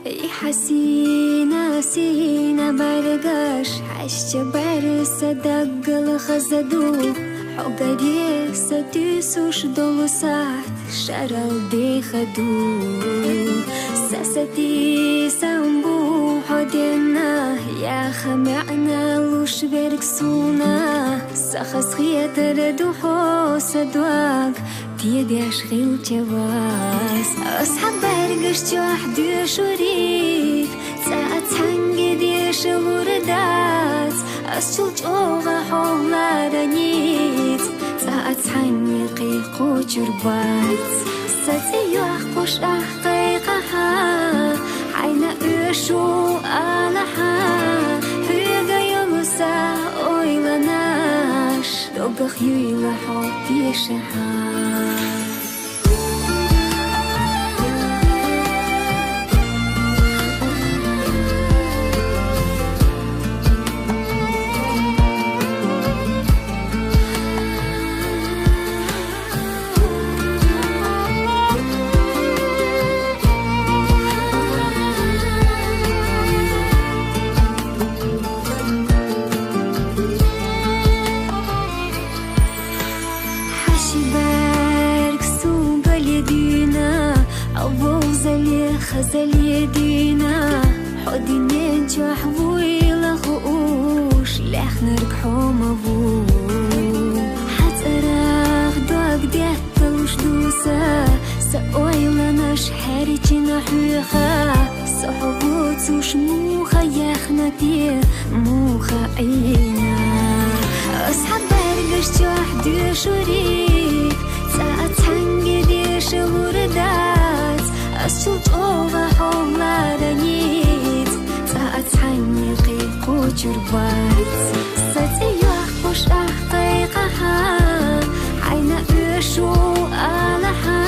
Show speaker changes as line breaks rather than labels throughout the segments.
حسينا سينا برقش عشت برس دقل خزدو حقري ستيسوش دولو سات شرل دي خدو ساستي سامبو حدنا يا خمعنا لوش بركسونا سخص خيتر دوحو سدواق تيدي أشغل جواز أصحاب برقش جوح دي شريف ساعت هنجي دي شوردات أسجل جوغا حولا رنيت ساعت هنجي قيقو جربات ساتي يوحقوش أحقيقها عين أشو آلها هيغا يلوسا أويلناش دوغخ يويلا حوبي شها خزل يدينا حدي ننجح ويلا خؤوش لح نركحو مبو حتراخ دوك ديت وش دوسا سأويلا نشحري جناحيخا صحبوت وش موخا يخنا دي موخا عينا أصحاب برقش جوح دي شريك ساعت هنجي دي شوردات أسجل جوغا حولا رنيت ساعت حني قيقو جربات ساتي يوحقوش أحقيقها عين أشو آلها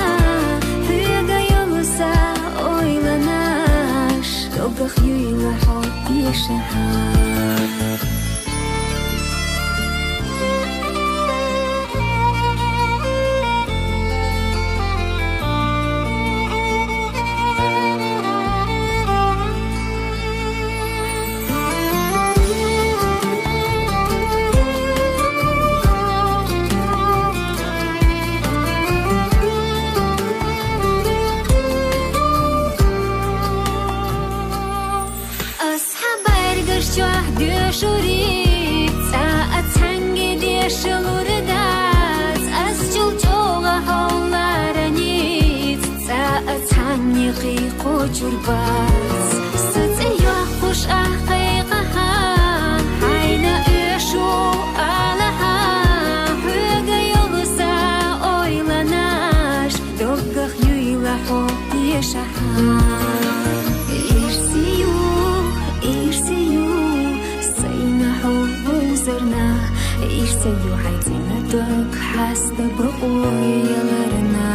هيغا يلوسا أويلناش دوغخ يويلا حوبي شها جوح دي شريت ساعت هنجي دي شلوردات أسجل جوغا حولا رنيت ساعت هنجي قيقو جربات ستي يوحقوش أحقيقها حين إيشو آلها هيغا يلوسا أويلناش دوغخ يويلا حوبي شها إيرسيو حيتنا دوك حاسدة بقويلرنا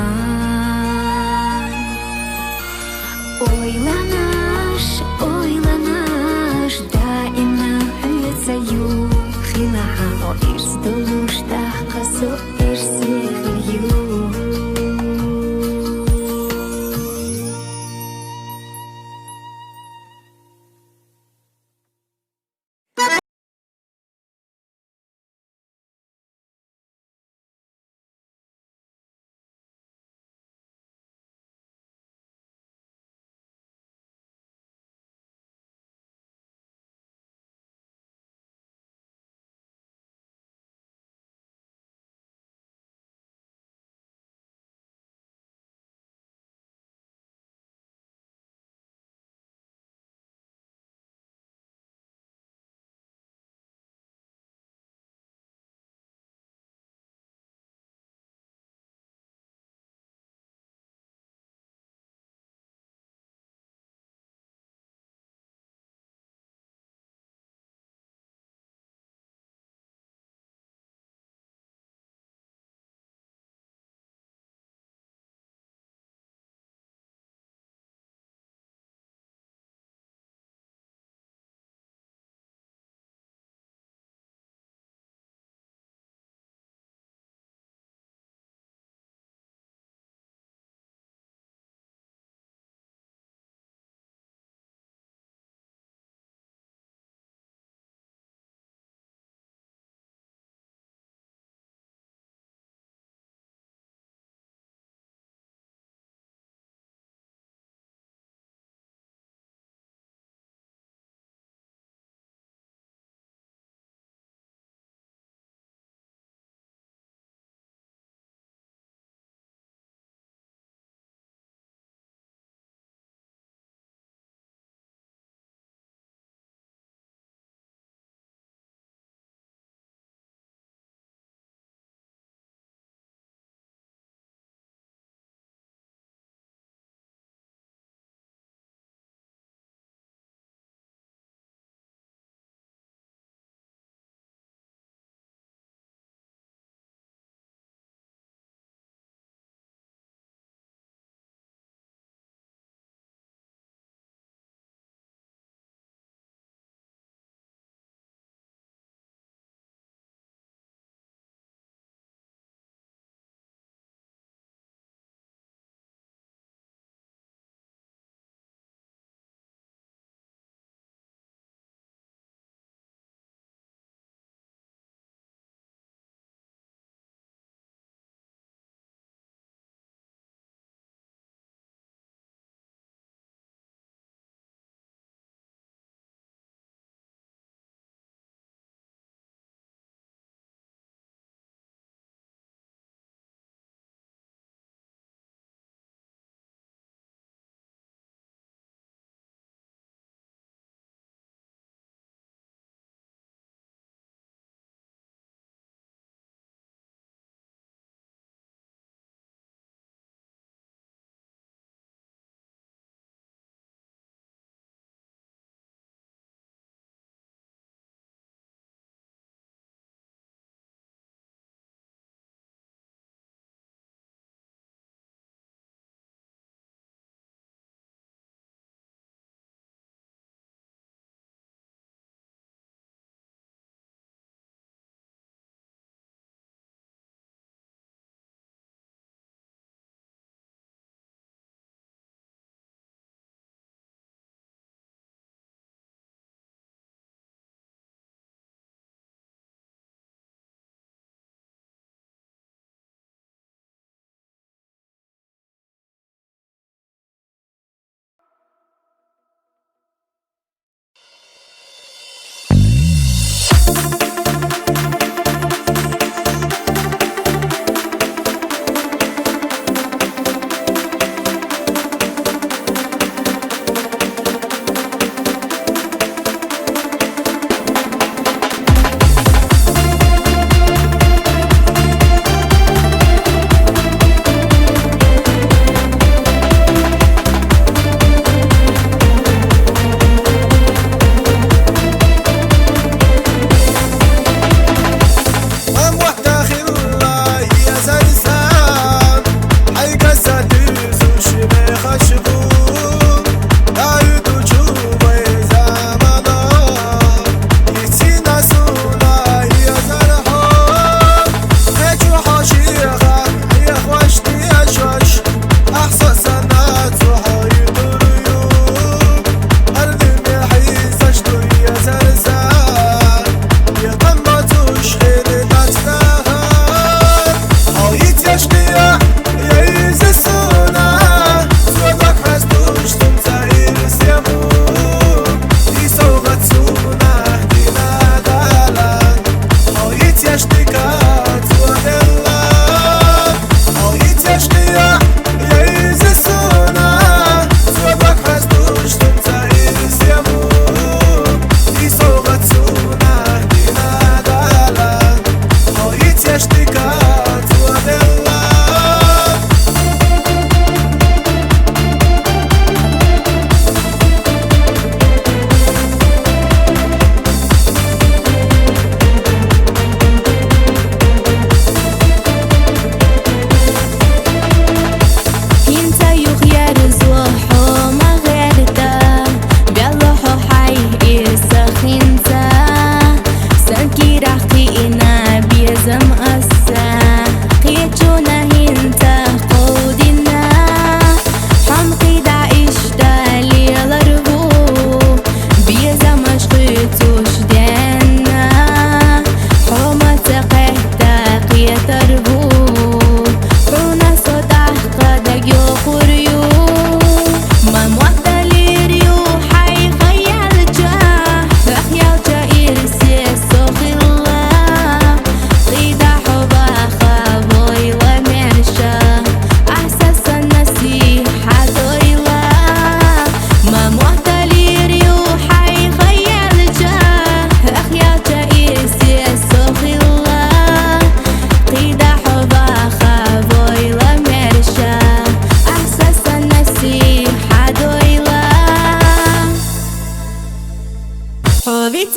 أويلناش دائما حيتسيو خلاها إيرس دلوش تحقسو إيرسي خليو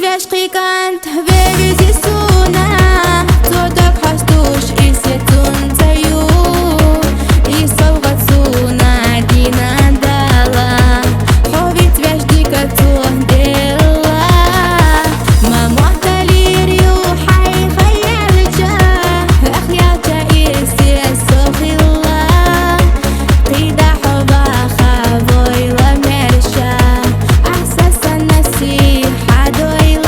عشقی کند بریزی سونه صدق هستوش ایستون زیو ایسوغت سونه دینن دالا خوبیت وجدی کتو دلا ما محتلی ريوحي خيال جاه اخياتا ايسي السوخي الله قيدا حبا خابوي لمرشا احساس النسي حدوي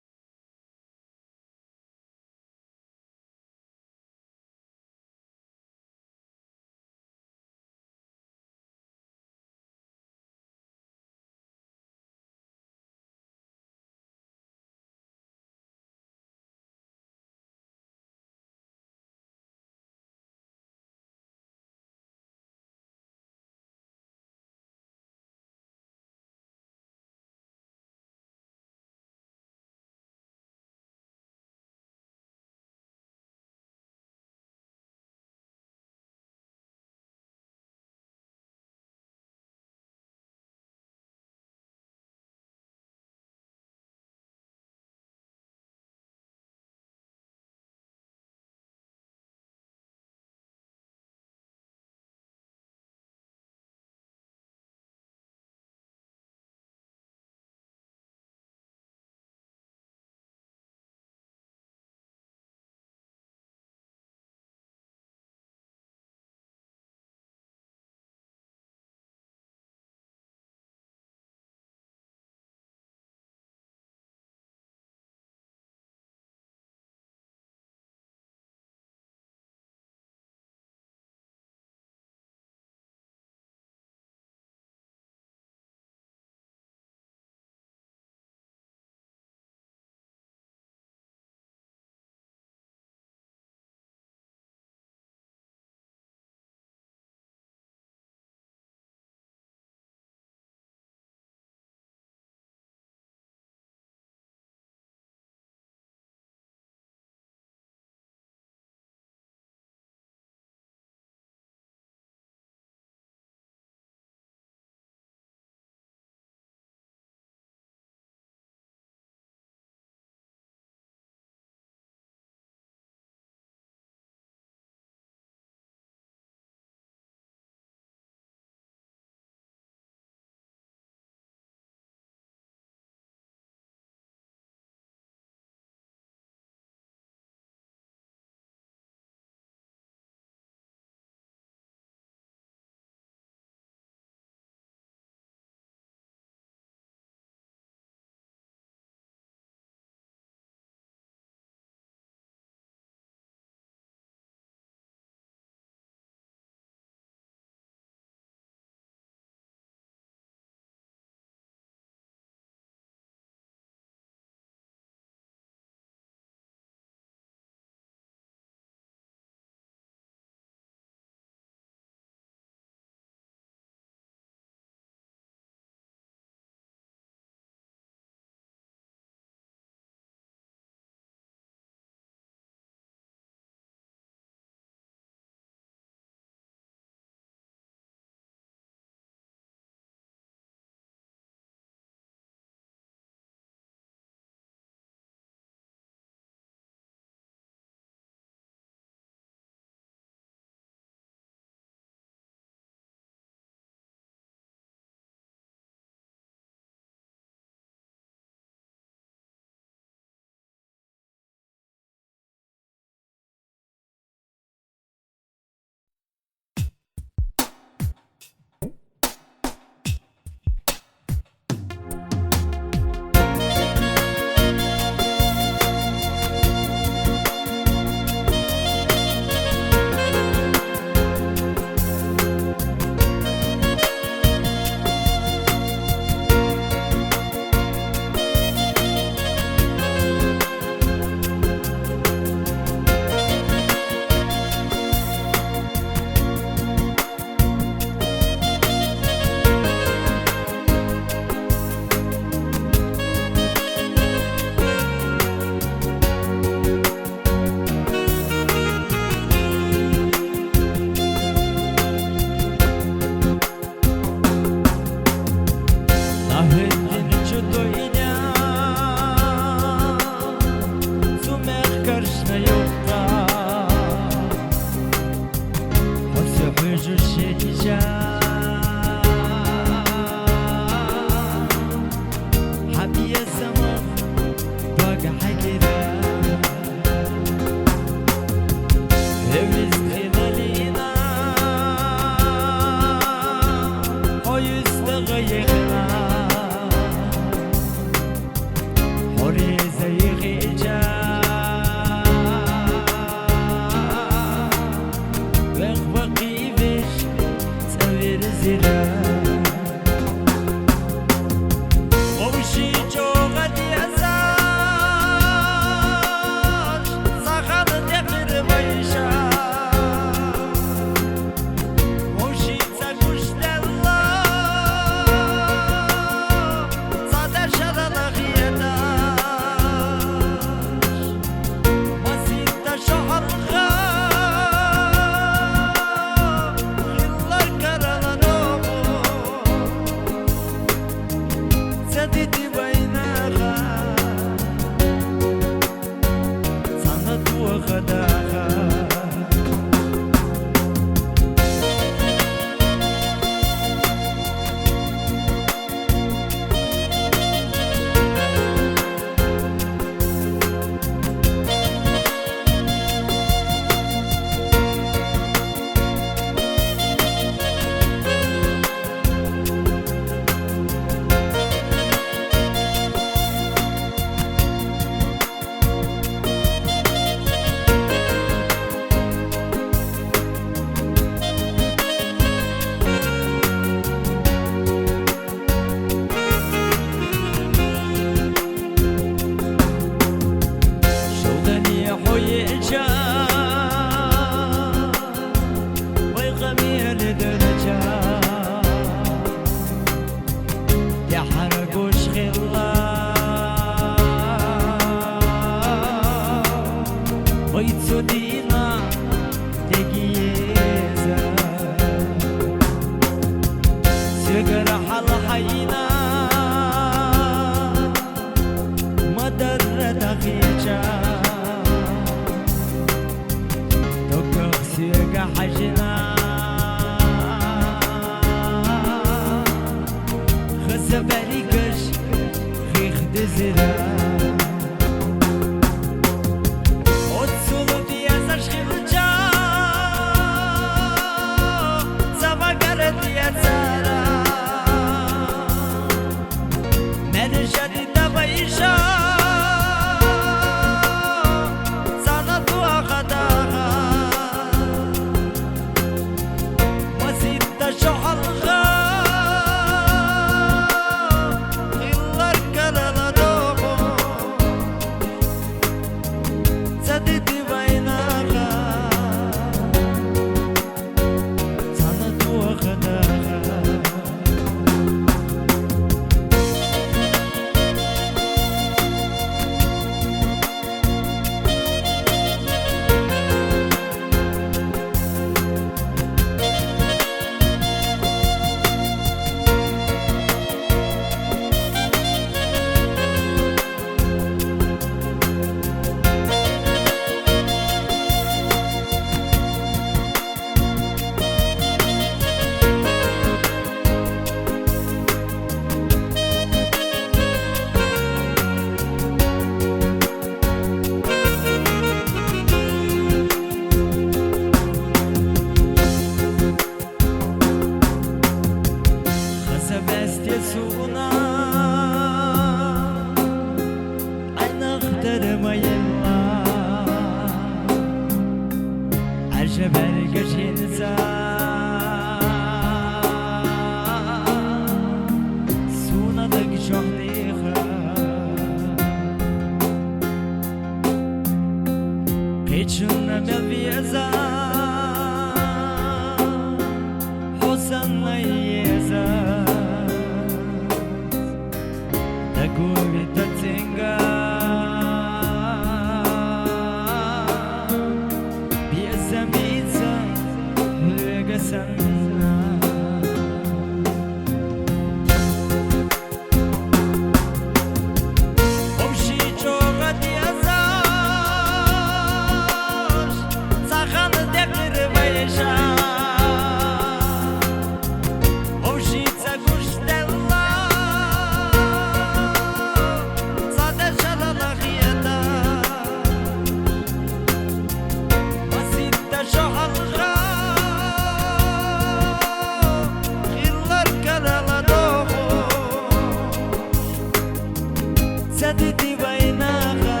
زدتي بينها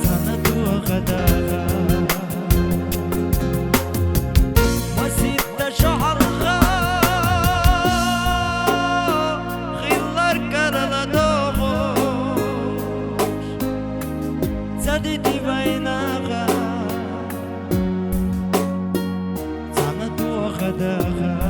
سنة وغداها وست شعرها خيلر كرلا دوغوش زدتي بينها سنة وغداها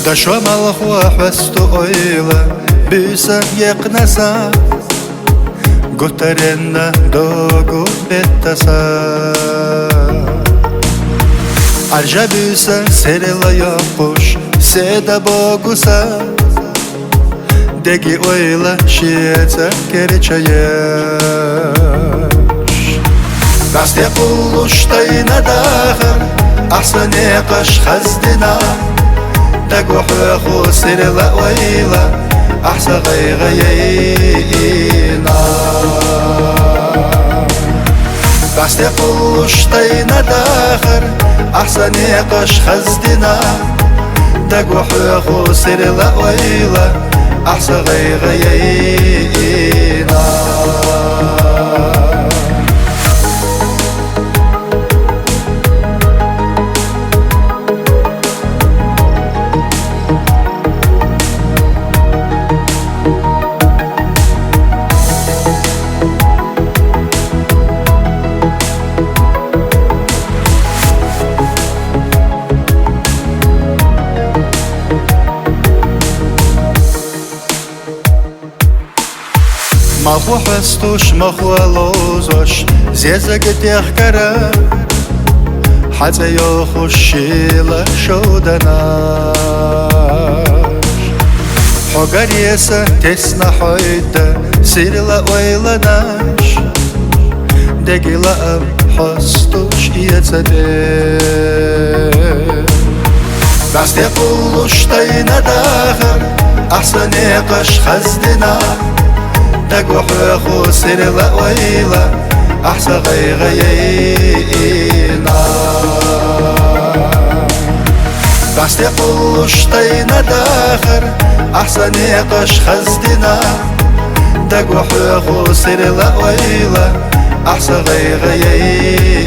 دشو ملخو حستو oyla büyse yeknesa Götürende dogu bettesa Arca büyse serila yapış Seda bogusa Degi oyla şiyete gerçeyeş Raste kuluştayna dağır Ahsane kaş hazdina تقوح خسر لا ويلا أحسى غيغينا بس تقوش طينا داخر أحسن يقش خزدنا تقوح خسر لا ويلا أحسى غيغينا مخو حستوش مخو لوزوش زيزك تيخكرا حتى يخش إلى شودناش حقر يسا تسنا حيدا سير لا ويلناش دقي لا حستوش يتدير بس تقولوش تينا داخر أحسن يقش خزدنا تقوح خسر لا ويلا أحسى غيغينا بس تقولوش طينا داخر أحسن يقش خزدنا تقوح خسر لا ويلا أحسى غيغينا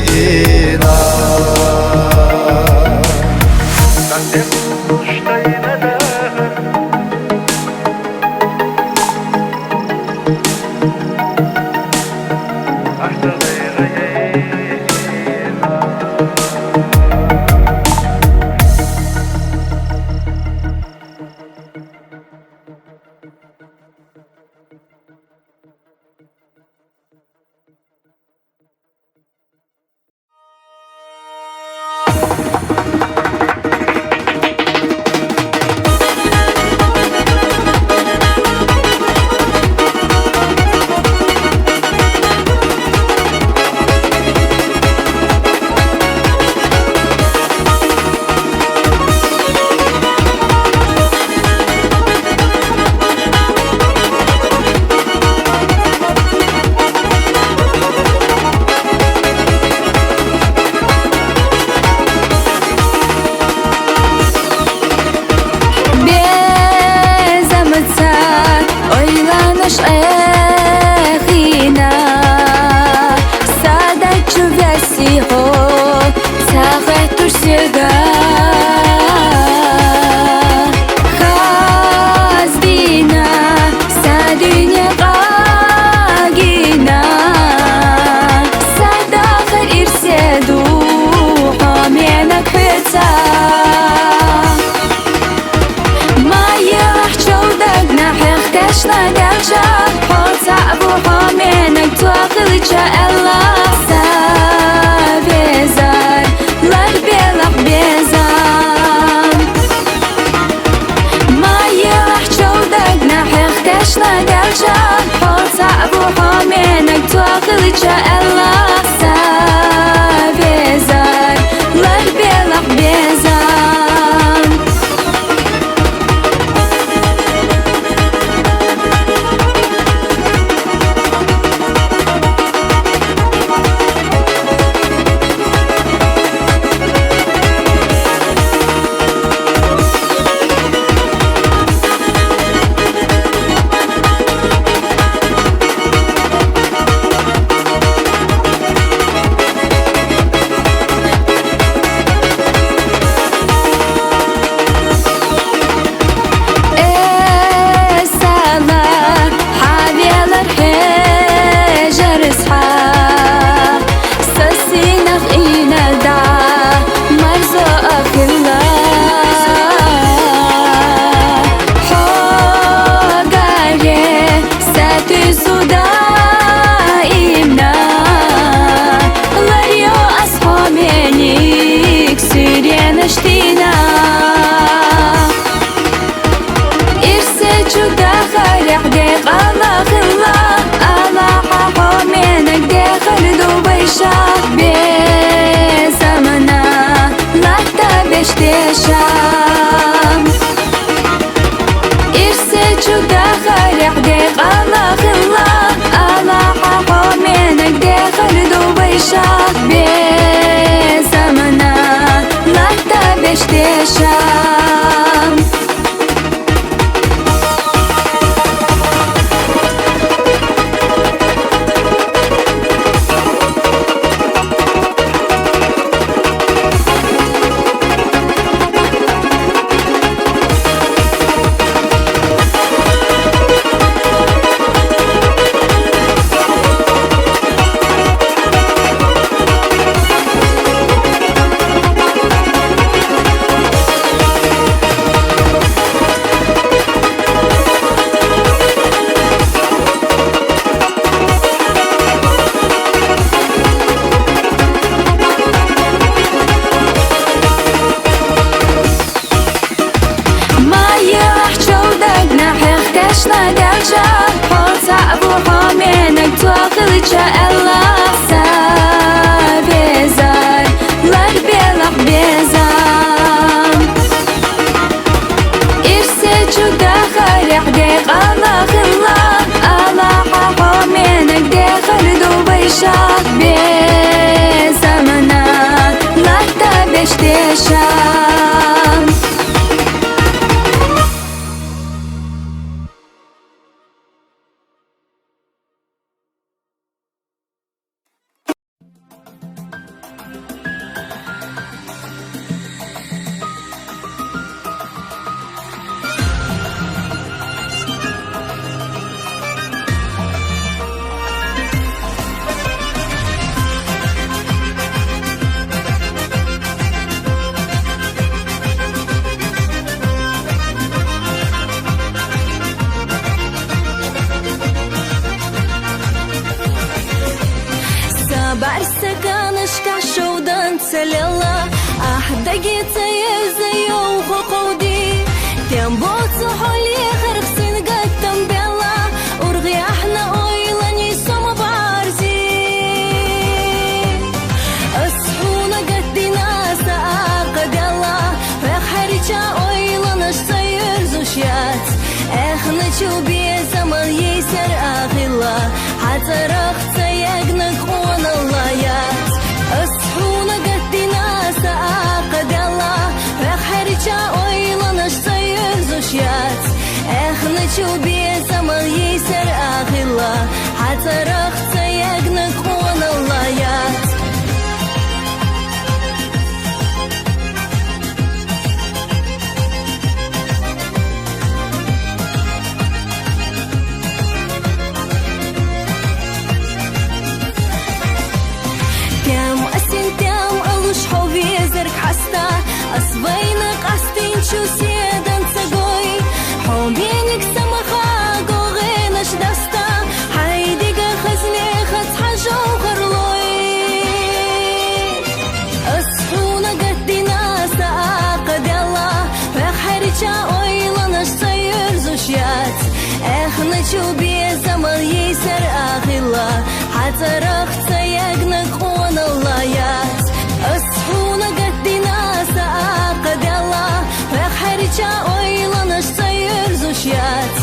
بس تقولوش طينا داخر
kılıça Allah bezar lar belak bezar ma yelah çoldak nahih kaşla galca hol sa'bu homenak tua kılıça Allah bezar lar belak bezar نشوبي زمر يسر أغلا حتى رخت يجنك خون الليات أصحونا قدنا ساقد الله وخرجا أويلا نشتير زوشيات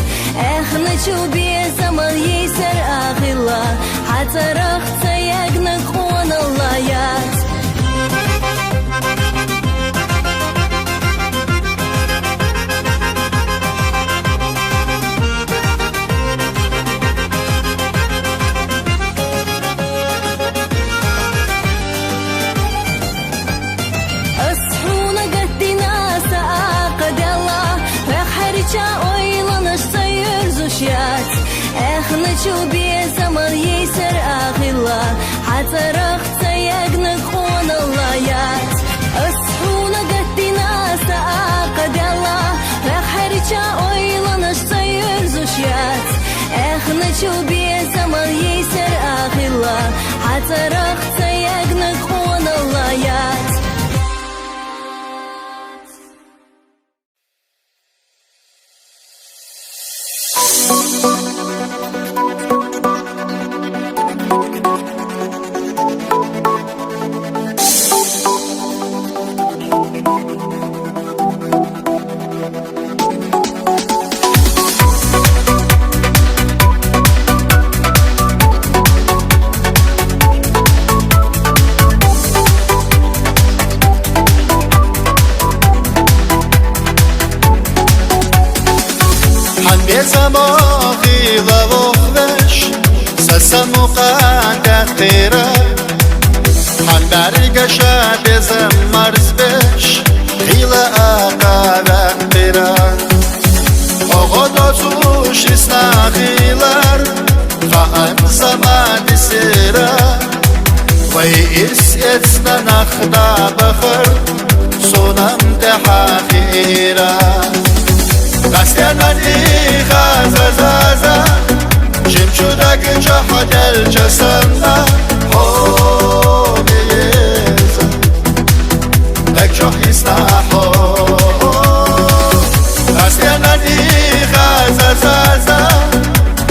نشوبي زمر يسر أغلا حتى رخت يجنك خون الليات نشوبي زمر يسر أغلا حتى رخت يجنك خون الليات أصحونا قدنا ساقد الله وخرجا أويلا نشتير زوشيات نشوبي زمر يسر أغلا حتى رخت يجنك خون الليات
زماغي ضوخش سسمقان تقيرا حن برقشا بزمرز بش خيلا آقا بقيرا آغادا زوش اسنا خيلار خان زمان سيرا وي إس اتنا نخدا بخر سونم دحا خيرا دستیانانی خازازازا جمشودک جهدل جسنا هو بیزا دک جهیسنا هو دستیانانی خازازازا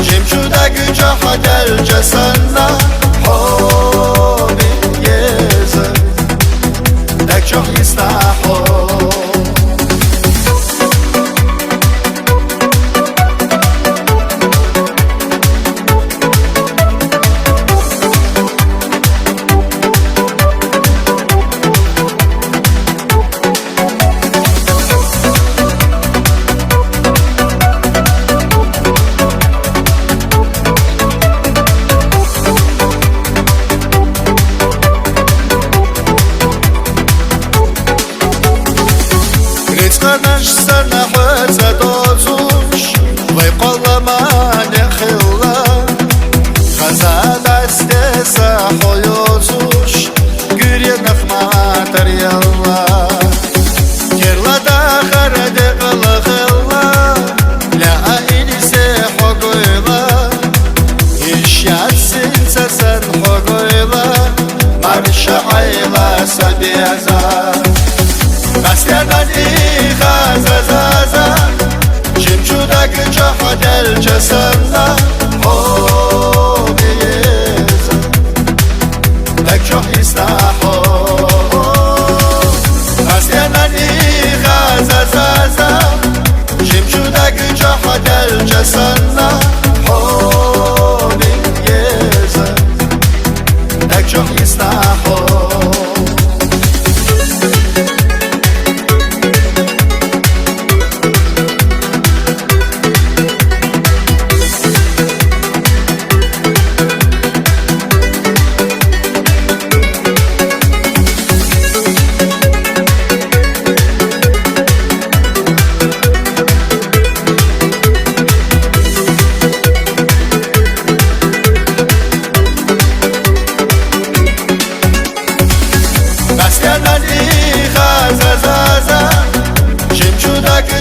جمشودک جهدل جسنا هو بیزا دک جهیسنا هو نش سنة حزة دوزوش ويقول ما نخلا خزاد استسا حيوزوش قرية نخمة تريلا كرلا داخر دقل خلا لا إنسي حقويلا إشيات سنسا سن حقويلا مرشا عيلا سبيزا دستیانانی خازازازا جمشودک جهدل جسنا هو بیزا دک جهیسنا هو دستیانانی خازازازا جمشودک جهدل جسنا هو بیزا دک جهیسنا هو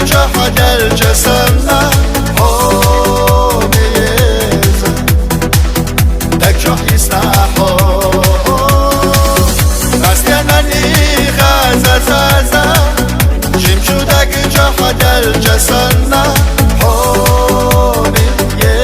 جهدل جسنا هو بیزا دک جهیسنا هو دستیانانی خازازازا جمشودک جهدل جسنا هو بیزا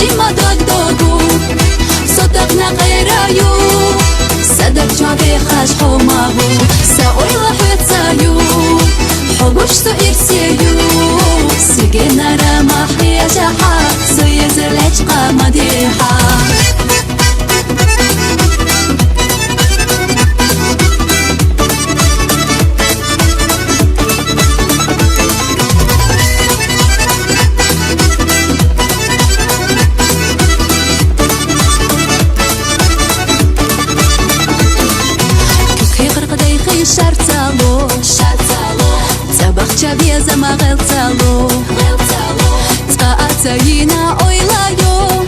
سجيما داك داكو صدقنا غيرايو صدق جابي خاش حوماهو ساوي لحيت سايو حبوش تو إرسيو سجينا رمح يا جحا سيزلج قامديحا شرطالو تبخشبي زما غلطالو تقاعتينا اويلايو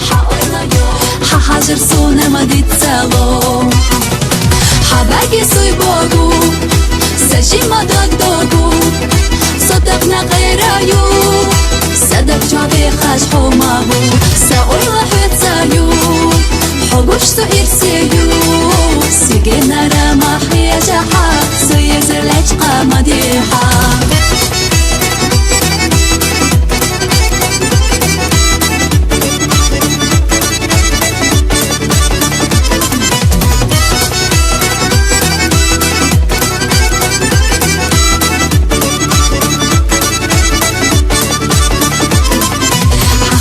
حاجر سونا ما ديتالو حباقي سوي بوغو سجيما داك دوغو صدقنا غيرايو صدق جابي خاش حوماهو ساوي لحيت سايو حبوش تو إرسيو سجينا رمح يا جحا سيزلج قامديحا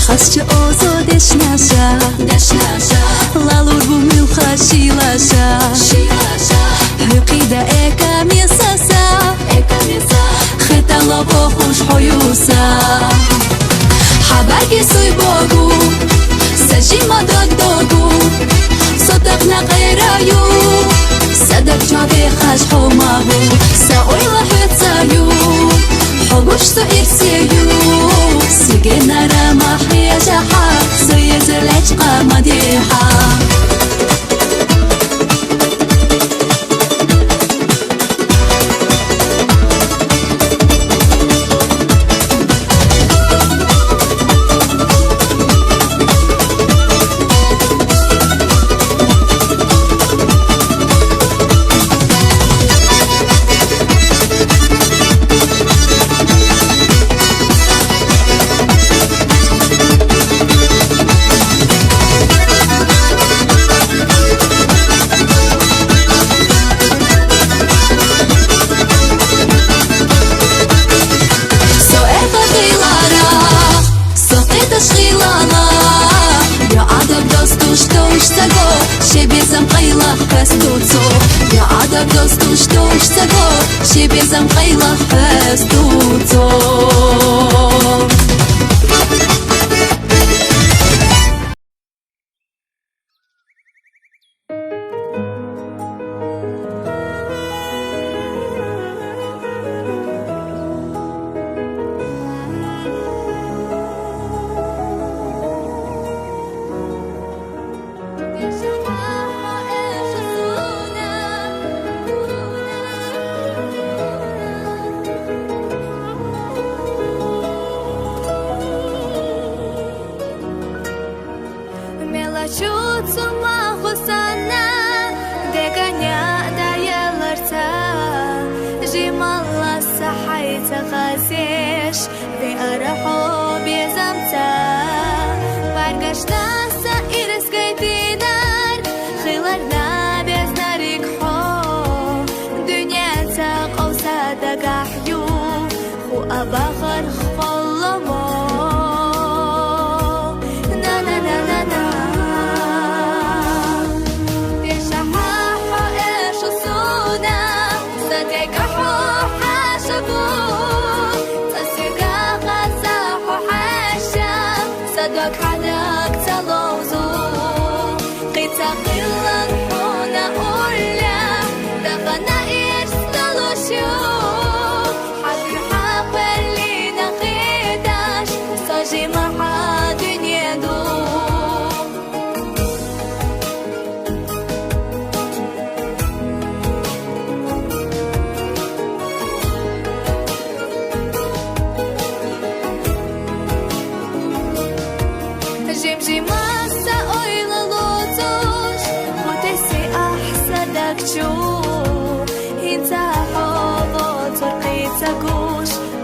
حخشت اوزو دشناشا لالور بوميل خاشيلاشا حقيدة ايكا ميساسا خيطا لابو خوش حيوسا حباقي سوي بوغو سجيما داك داغو صدقنا غيرايو صدق جابي خاش حوماهو ساوي لحيت سايو حبوش تو إرسيو سجينا رمح يا جحا سيزلج قامديحا Siebie zamknęła festuco.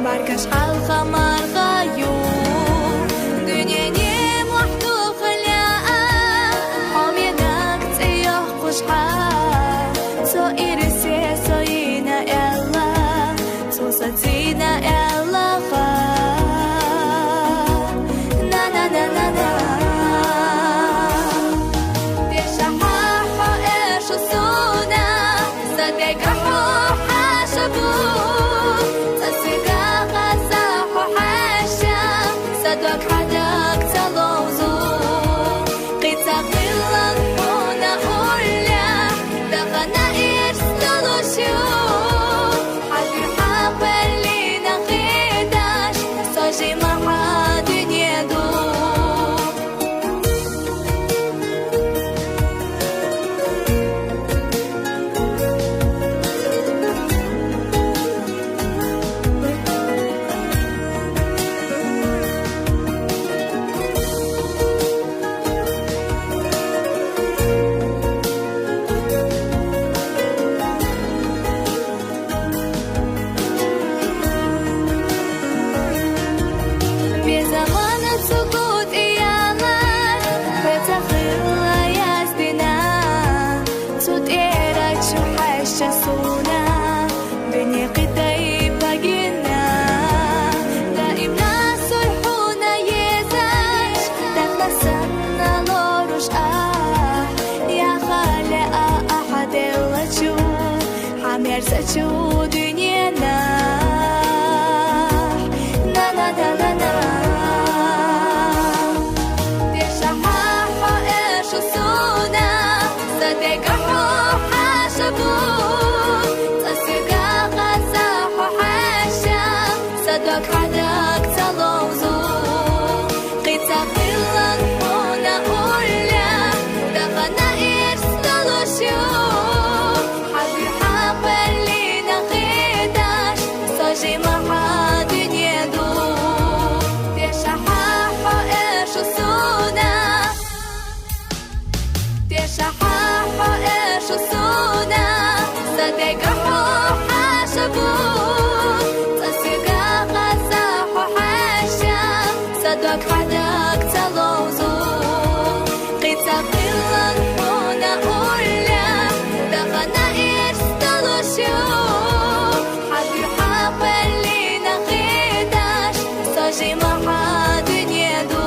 Марка шхал хамар гаю, дунья не махту
saçu dünyada na na na na na بيشحح إيش السونا صدقه حاشبو تصدق غزاح حاشا صدق عدك تلوزو قيتا قلن هنا أولا دغنا إيش تلوشيو حبي حبلي نقيداش صاجي محا دنيا دو بيشحح إيش السونا بيشحح إيش السونا صدقه حاشبو تصدق غزاح حاشا صدق عدك تلوزو قيتا قلن هنا أولا دغنا إيش تلوشيو حبي حبلي نقيداش صاجي محا دنيا دو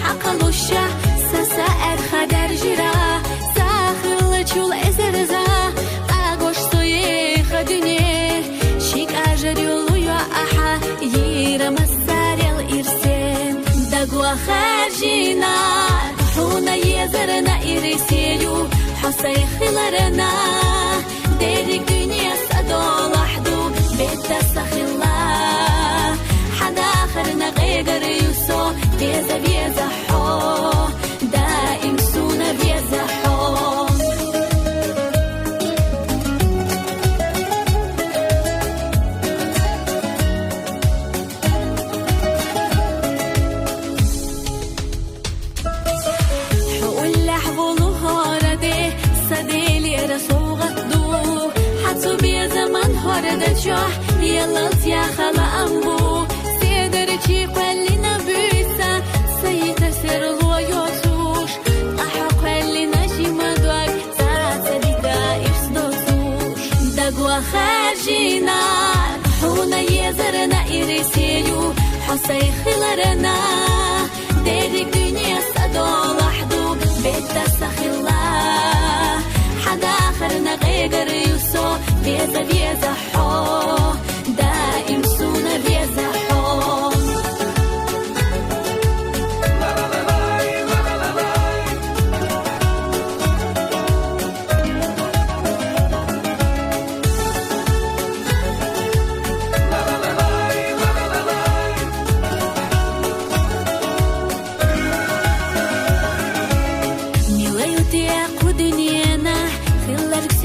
حقلوشة سسائر خدر جرا ساخل چول ازرزا اگوش سوی خدني شيك اجر يولو احا يرم الساريل ارسم دقوا خارجينا حونا يزرنا ارسيلو حصي خلرنا ديرك دنيا سدول احدو بيت سخلا حدا اخرنا غير يوسو بيزا بيزا حو دائم سونا بيزا حو حول لحظو هاردي صديلي رسو غدو حتو بيزا من هارد جاه يلت يا خلا أمبو سيدرچي قلنا بيسا سيتسر لويوتوش أحق قلنا جيمدوك سارات سديدا إرسدوتوش دقوا خارجينا حونا يزرنا إرسيلو حصي خلرنا ديرك دنيا سدول أحدو بيت سخلا حدا آخرنا غير يوسو بيزا بيزا حو دائم سونا بيزا حو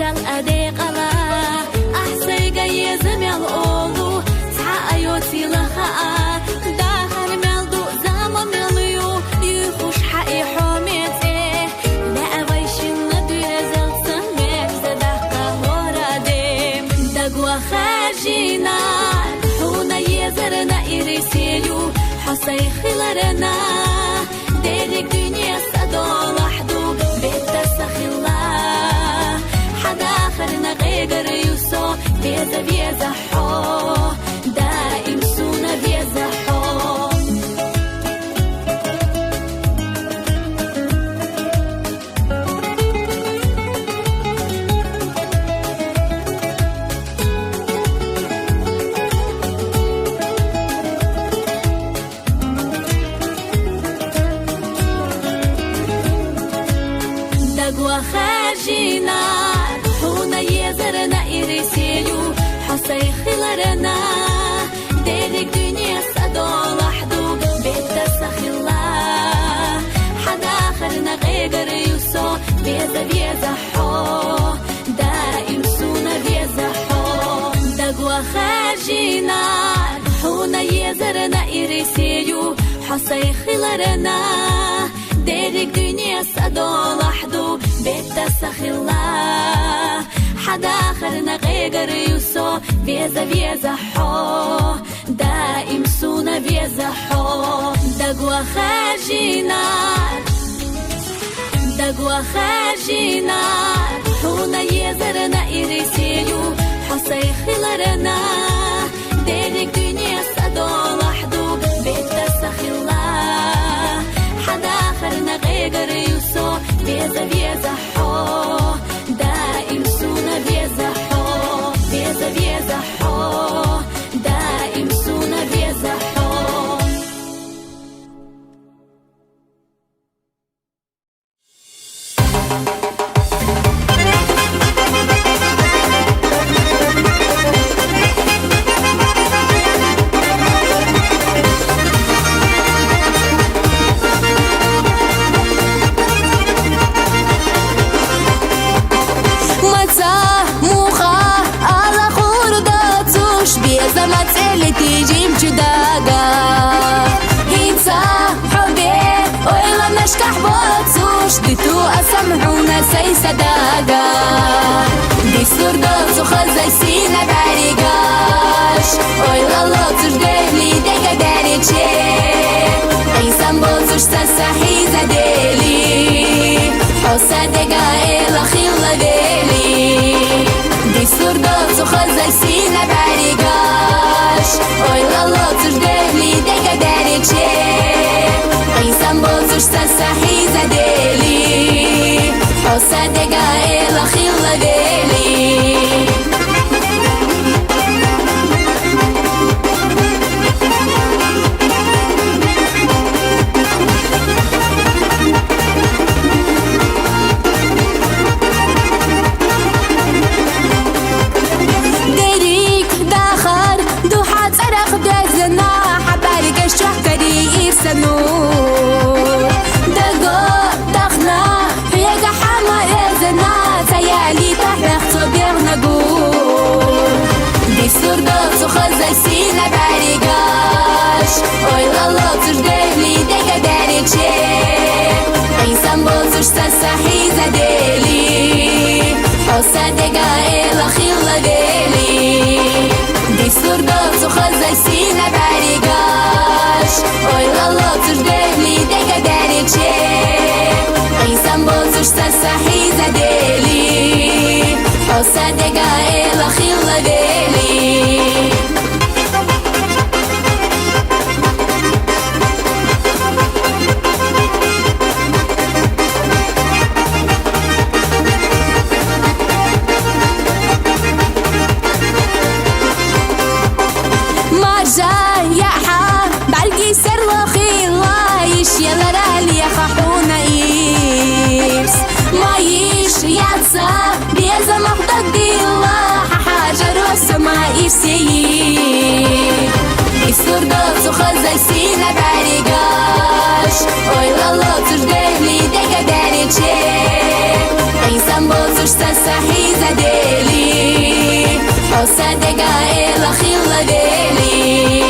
الأديقلا أحسي جاي زميل أولو تعايوتي لها داخل ملدو زما مليو يخش حقي حوميتي لا أبيشن ندو يزل سميك زدقا ورادي دقوا خارجينا حونا يزرنا إرسيلو حصي خلرنا ديرك دنيا سدول أحدو بيت سخلا حدا آخرنا غير يوسو بيزا بيزا حو دائم سونا بيزا حو دقوا خارجينا حونا يزرنا إرسيلو حصي خلرنا ديرك دنيا سدول أحدو بيت سخلا حدا آخرنا غير حصيخلرنا ديرك دنيا صدو لحدو بيتا سخلا حدا آخرنا غير يوسو فيزا حو دائم سونا فيزا حو دقوا خارجينا حونا يزرنا إرسيو حصيخلرنا ديرك دنيا صدو لحدو بيتا سخلا حدا آخرنا غير يوسو فيزا حو دائم سونا فيزا حو دائم سونا فيزا حو تيجي بجداقة هينسى حبي وإلا نشكح بوتسوش ديتو أسمعونا سي صداقة دي سردوز وخزي سينا بعريقاش وإلا لوتوش ديلي ديقا داري تشي إنسان بوتوش تساحيزة ديلي حوصة ديقا إلا خيلة ديلي دي سردوز وخزي سينا بعريقاش وإلا لوتوش ديلي ديقا داري تشي إنسان بوتوش تساحيزة ديلي حوصة ديقا إلا خيلة ديلي سردوز وخزي سينا بعريقاش وإلا لوتوش ديلي ديقا داري تشي إنسان بوتوش تساحيزة ديلي حوصة ديقا إلا خيلة ديلي دي سردوز وخزي سينا بعريقاش وإلا لوتوش ديلي ديقا داري تشي إنسان بوتوش تساحيزة ديلي حوصة ديقا إلا خيلة ديلي بيزا محضر دي الله حاجر والسماء يفسيي السردوز وخزي سينا بعريقاش وإلا لوتوش ديلي ديقا داري تشي إنسان بوتوش تساحيزة ديلي حوصة ديقا إلا خيلة ديلي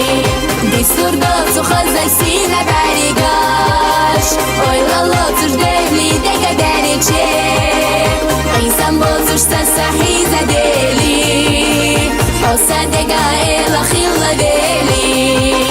دي السردوز وخزي سينا بعريقاش وإلا لوتوش ديلي ديقا داري تشي إنسان بوتوش تساحيزة ديلي حوصة ديقا إلا خيلة ديلي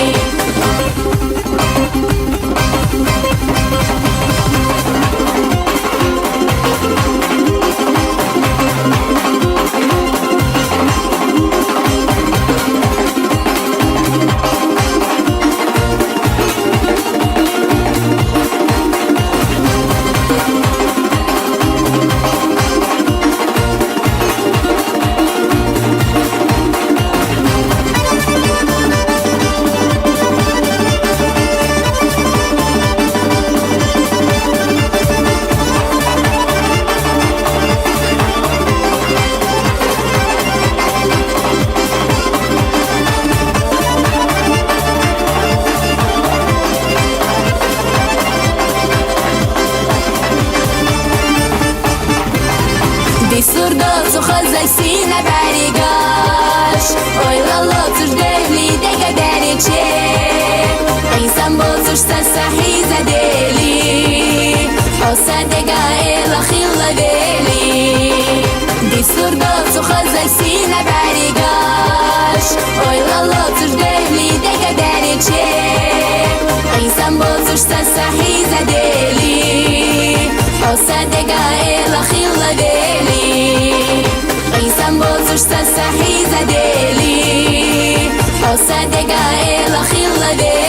سردوز وخزي سينا بعريقاش وإلا لوتوش ديلي ديقا داري تشي إنسان بوتوش صحي زدلي حسدقا إلا خيلا دلي دي سردات وخزي سينا بعرقاش ويلا الله تجدلي دقا داريتشي إنسان بوزوش صحي زدلي حسدقا إلا خيلا دلي إنسان بوزوش صحي زدلي حسدقا إلا خيلا دلي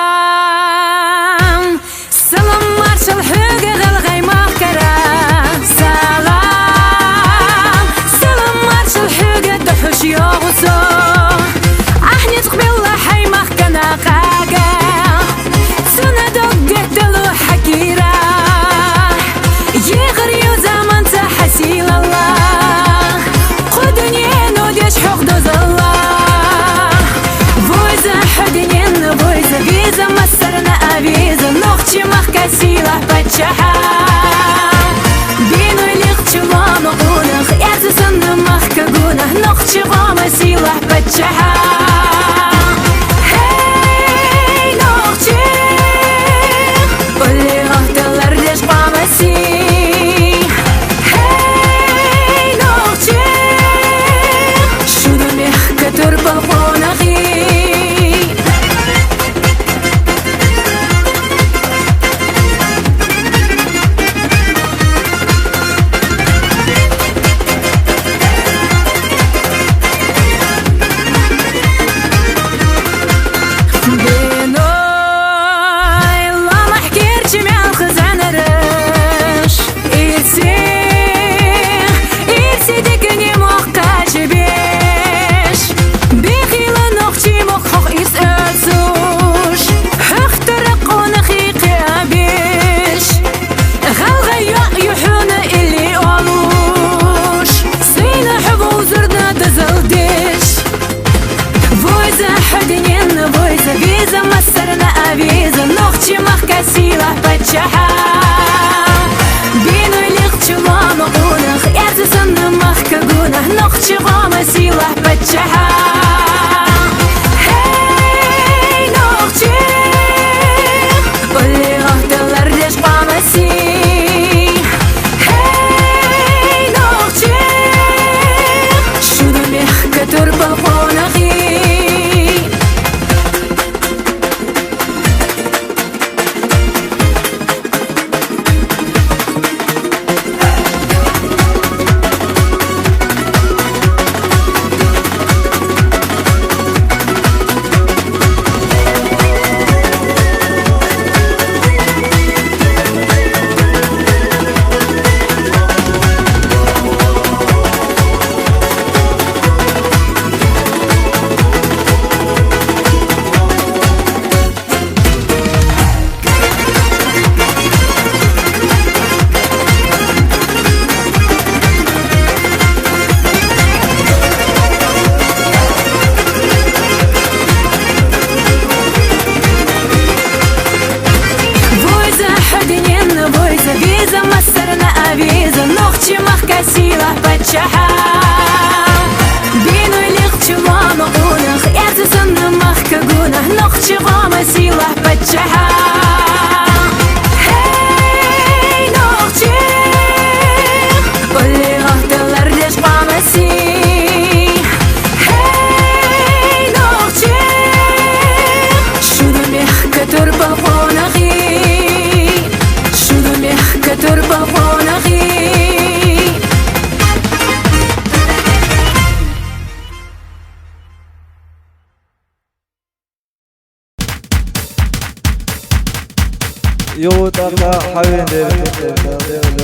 سلام سلام مارشال حقق الغيمة كرا سلام سلام مارشال حقق دحوش يغصو أحني تقبل حي مخكنا قاقا سنة دقة دلو حكيرا يغريو زمان تحسيل الله قدني نوديش حق دوزل بتشحا بينو ليختشوا مقونخ يعزسن مخكقونه نختشي غامة سيلح بتشحا هاي نختشي قولي غهدلر ليش قامسي هاي نختشي شو دميخ كتر بالقونخي فيزا مصرنا أفيزا نختشي مخكسيلة بتشحا بينو ليختشي مقونخ يعزسن مخكقونه نختشي غامسيلة بتشحا هاي نختشي قولي غهدلر ليش قامسي هاي نختشي شو دميخ كتر بالقونخي فيزا مصرنا أفيزا نختشي مخكسيلة بتشحا بينو ليختشوا مقونخ يعزسن مخكقونه نختشي غامسيلة بتشحا هاي نختشي قولي غهدلر ليش قامسي هاي نختشي شو دميخ كتر بالقونخي كتر بالقونخي
يو تاقا حاوين دير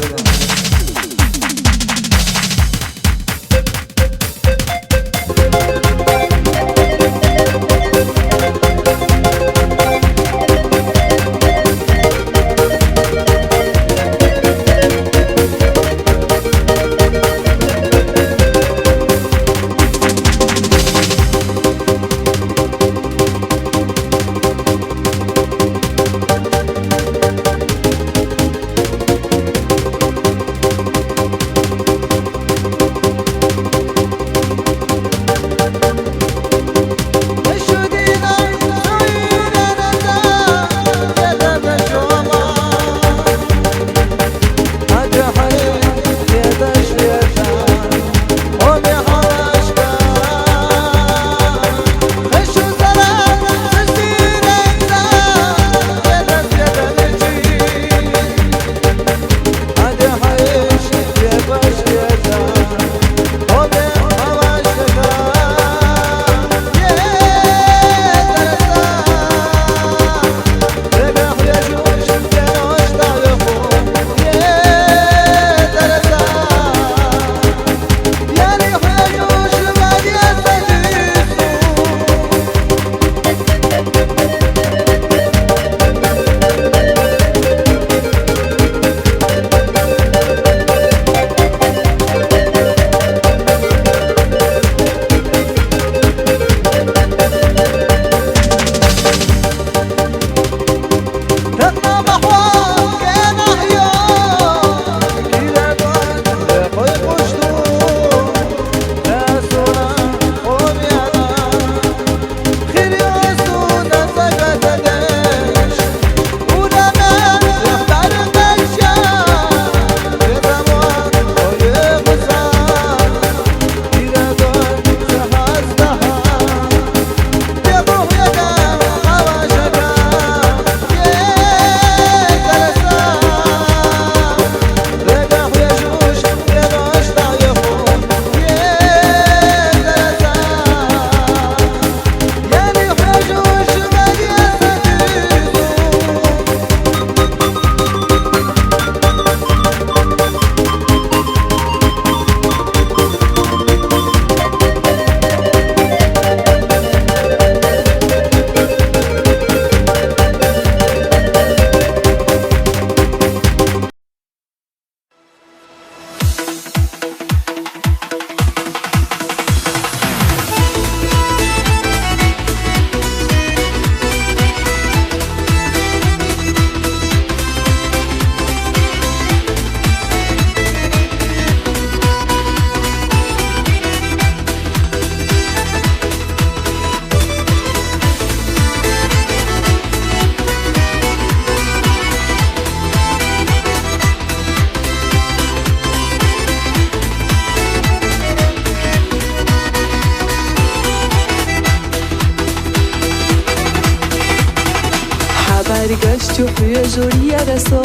Rigaștiu huijoria so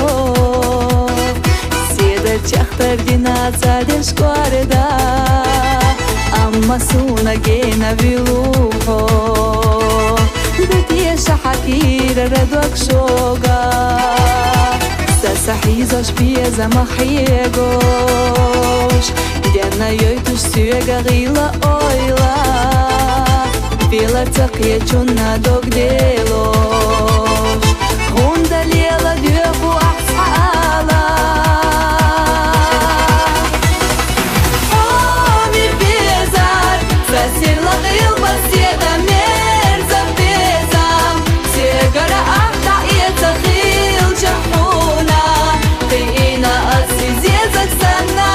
Sieda ceachtar dinața de școare da Amma suna gena viluho Betie shahakira radwak shoga Sasahizosh pieza mahiegos Dena yoitush syega gila oila Vilar taqia chunna dogdelos Hunda lela dyogu ahsala Omi bezar Sasir laqil basiyada merza bezam Segara ahta ieta khil jahuna Qiyina asizezak sana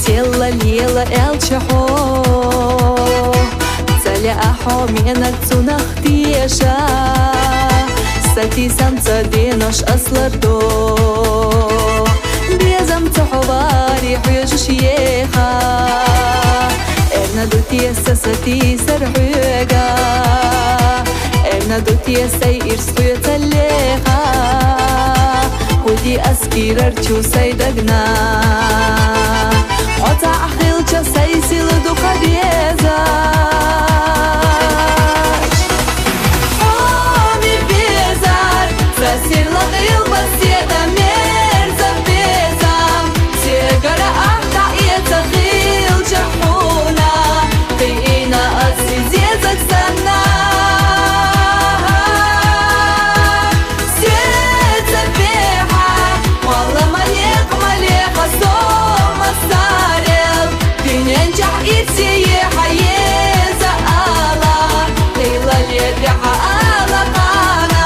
Тела лела элчахо Цаля ахо менак цунах тиеша Сати самца денош аслардо Безам цаховари хуяжуш еха Эрна дутиеса сати сархуега Эрна дутиеса ирсхуя цалеха Худи аскирар чу сайдагна Ota ahilcha saysilu du qadiyezar Omi bezar Sasir laqil basiyada merza bezam Segara ahta ieta khil jahuna Qiyina asizezak sana Seta beha Walla maliq maliqa soma sarel Dinenjah itsiye hayeza ala Qila liyadraha ala qana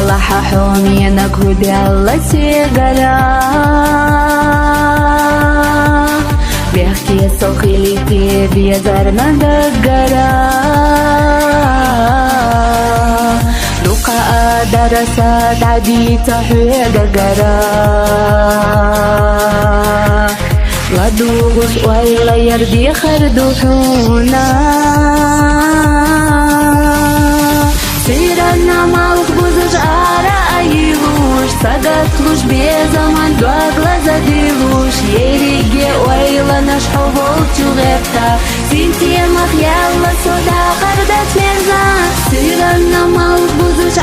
Лахахоминак губяла сигара Бехтие сохилите безарна дагара درسات عديدة حويقة قرا لدوغش ويلا يردي خردوحونا سيرنا مالك بوزج أيوش سقطلوش بزمان دوغلا زديلوش يريجي ويلا نشحو بولتو غيبتا سنتي مخيالة سودا خردت مرزا سيرنا مالك بوزج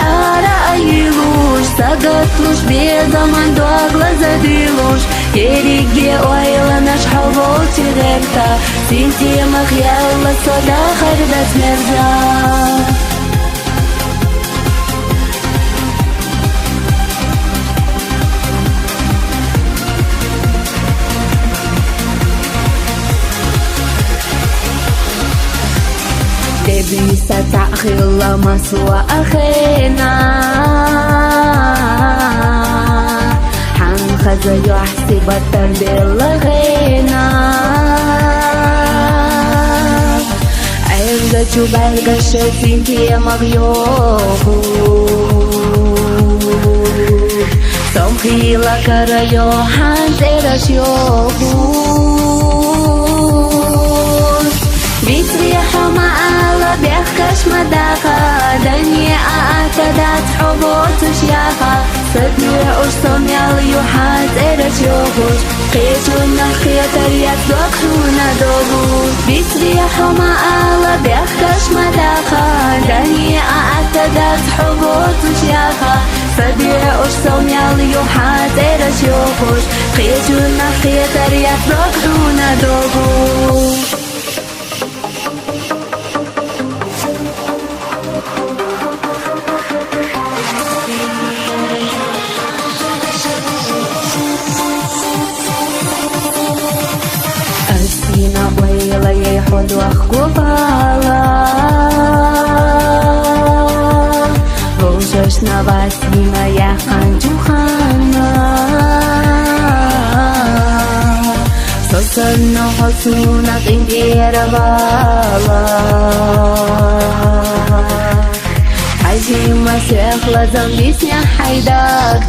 أيوش سقطلوش بزمان دوغلا زديلوش يريجي ويلا نشحو بولتو غيبتا سنتي مخيالة سودا خردت مرزا bisa ta'khil lama suwa akhina Han khaza yuhsib at-tarbil laghina Ayrda chubalga shafin kiya magyohu Somkhila karayo han teras yohu بيتريحو معالا بيحكش مداخا دنيا اعتدت حبوتش ياخا ستنوعوش سميال يوحات إيرش يوخوش قيتونا خيطر يتلقشونا دوبوش بيتريحو معالا بيحكش مداخا دنيا اعتدت حبوتش ياخا ستنوعوش سميال يوحات إيرش يوخوش قيتونا خيطر يتلقشونا دوبوش ويلا يحود واخقوبالا روششنا باسيما يحان جوخانا سوسنا حسونا قندير بالا حجي مسيخ لازم بيسني حيداك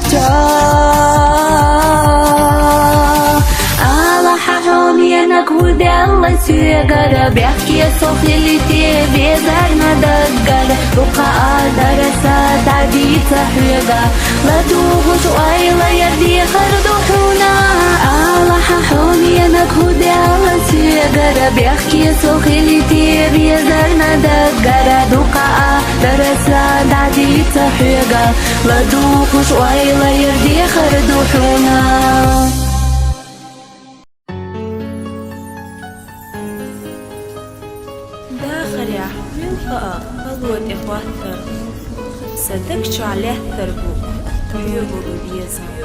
حومينك ودالة سيجارة بيحكي صوت اللي تبي زارنا دقالة وقاء درسات عديدة حويقة لا توغش ويلا يردي خردوحونا حومينك ودالة سيجارة بيحكي صوت اللي تبي زارنا دقالة وقاء درسات عديدة حويقة لا توغش ويلا يردي خردوحونا
أول إخواتر صدقت عليه تربو يوبو بيزا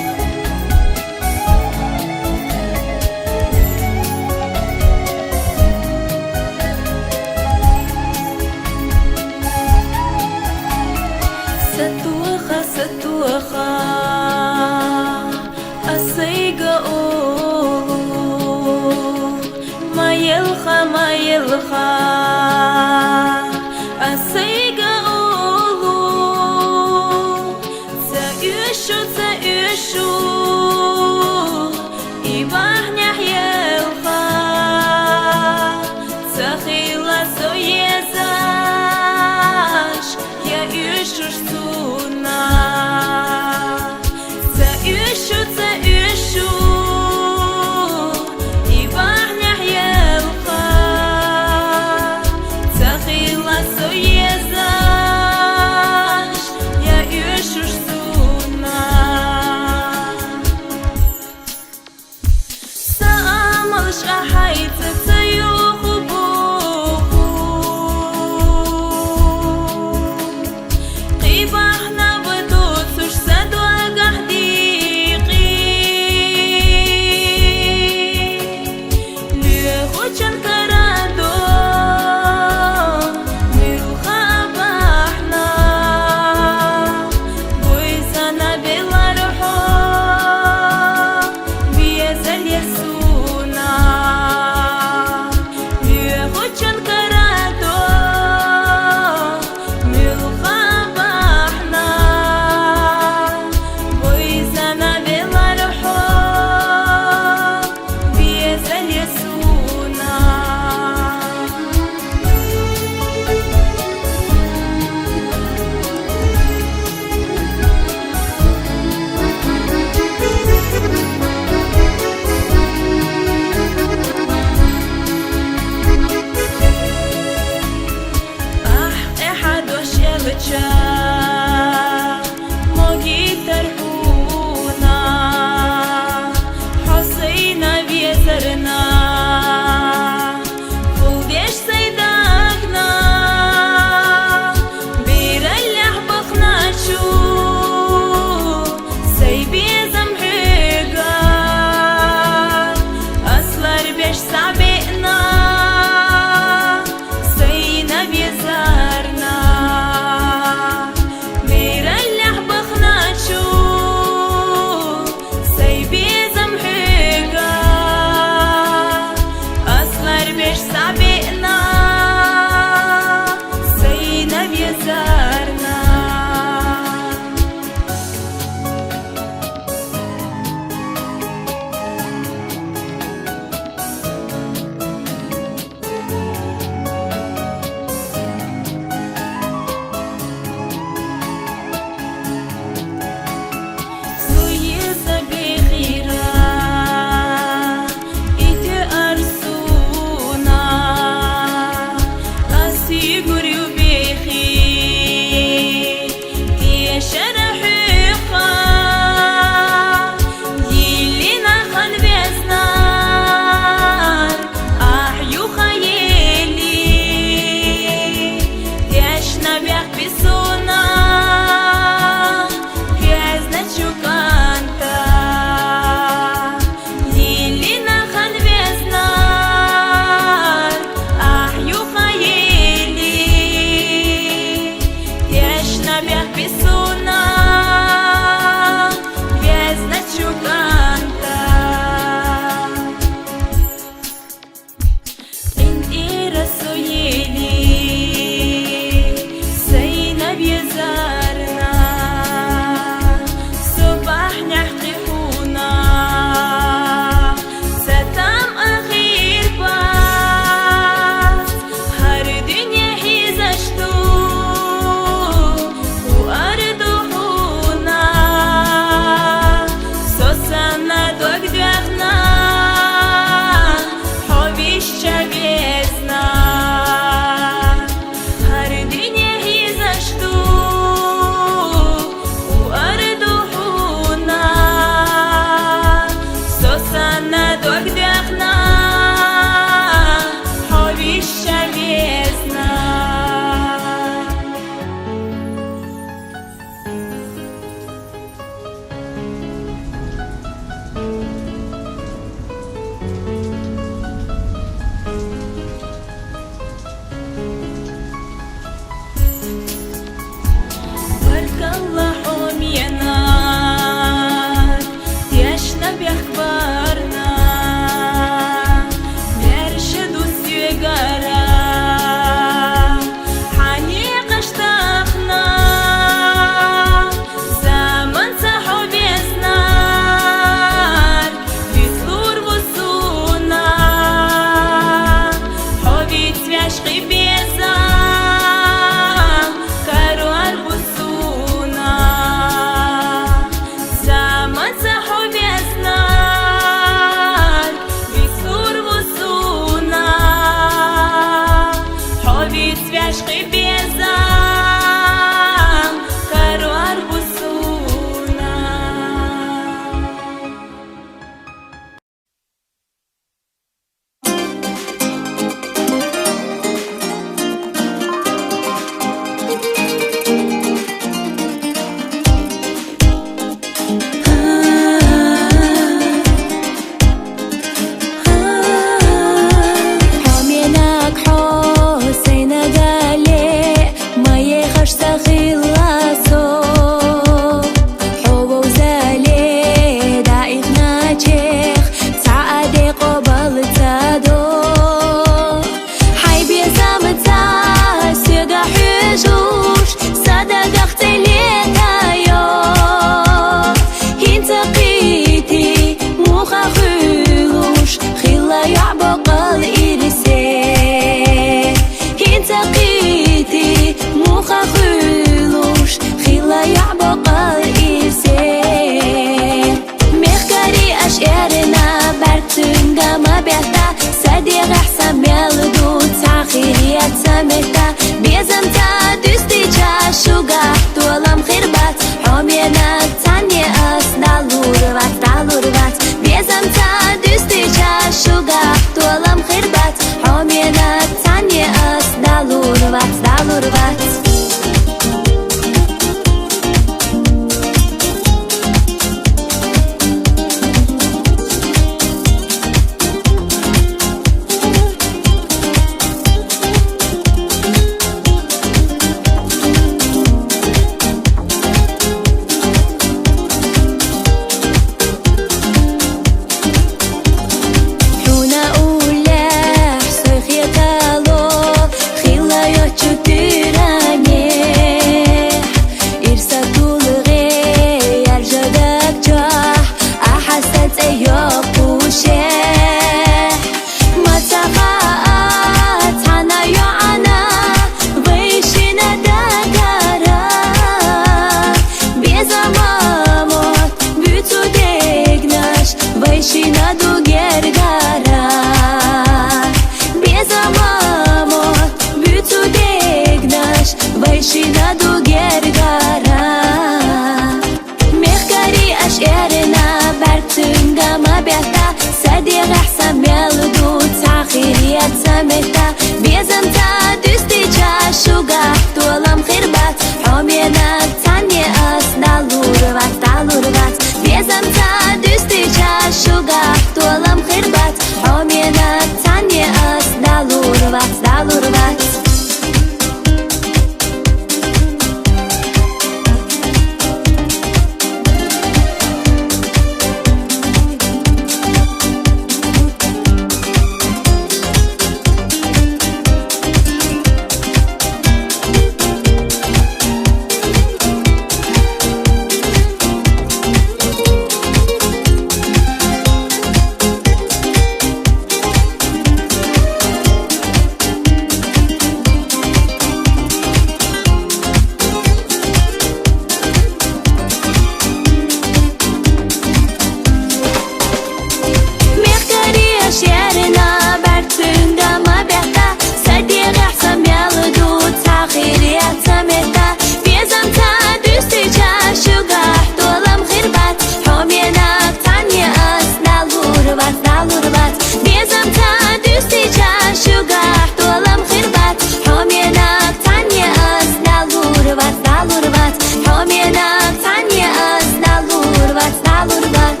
حامينا تانية از دلور وات دلور وات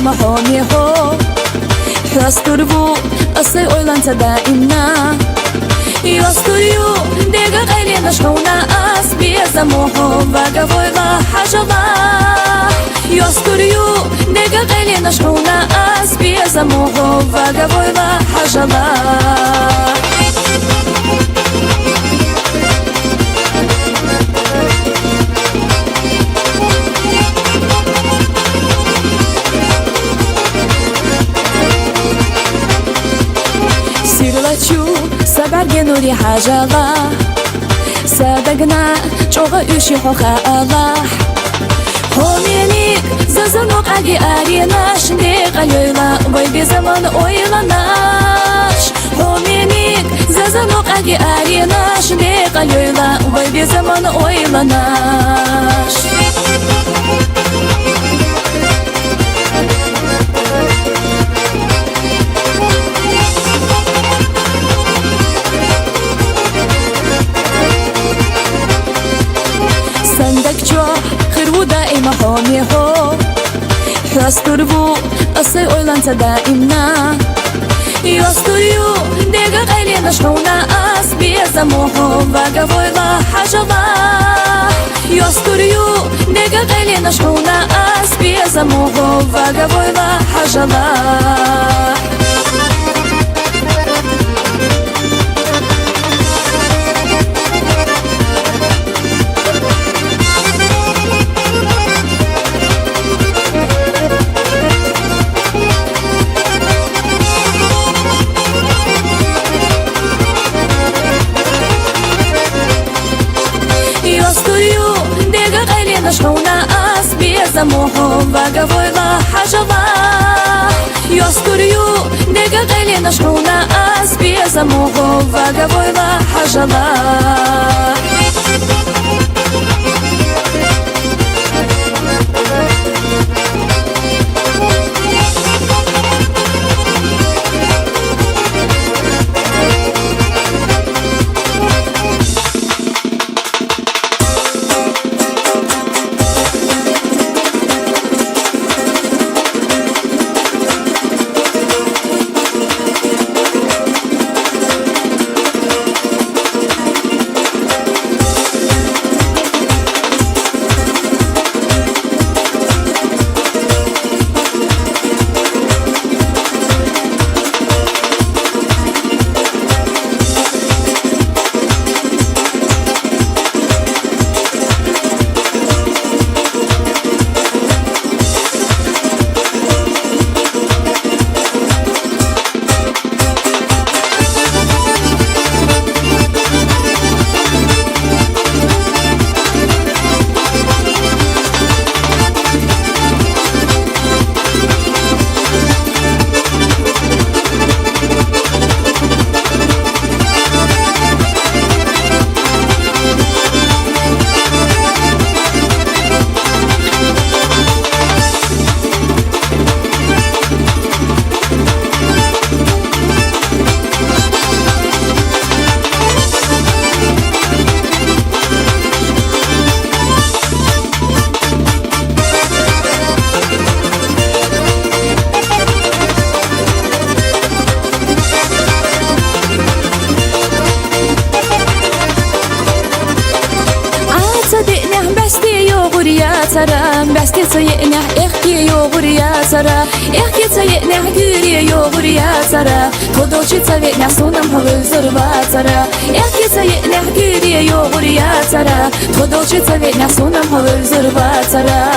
محامي هو يستر بو أصي أولان تدائمنا يستر يو ديغا غيري نشكونا أس بيزموه باقا فويغا حاجة يستر يو ديغا غيري نشكونا أس بيزموه باقا فويغا حاجة سبرگ نوری حاجلا صدقنا چوغا اوشی خوخا الله همینیک ززنوق اگی آریناش دیگا لیلا وی بی زمان اویلاناش همینیک ززنوق اگی آریناش دیگا لیلا وی بی زمان اویلاناش محامي هو يستر بو أصي أولان تدائمنا يستر يو ديغا غيري نشكونا أس بيزموه باقا فويغا حاجة يستر يو ديغا غيري نشكونا أس بيزموه باقا فويغا حاجة نشكونا أس بيزموه باقا فويغا حاجة يستر يو ديغا غيري نشكونا أس بيزموه باقا فويغا حاجة بستي تسيئنا اختي يوغر يا سرا اختي تسيئنا غيري يوغر يا سرا تودوشي تسيئنا سونم هول زربا سرا اختي تسيئنا غيري يوغر يا سرا تودوشي تسيئنا سونم هول زربا سرا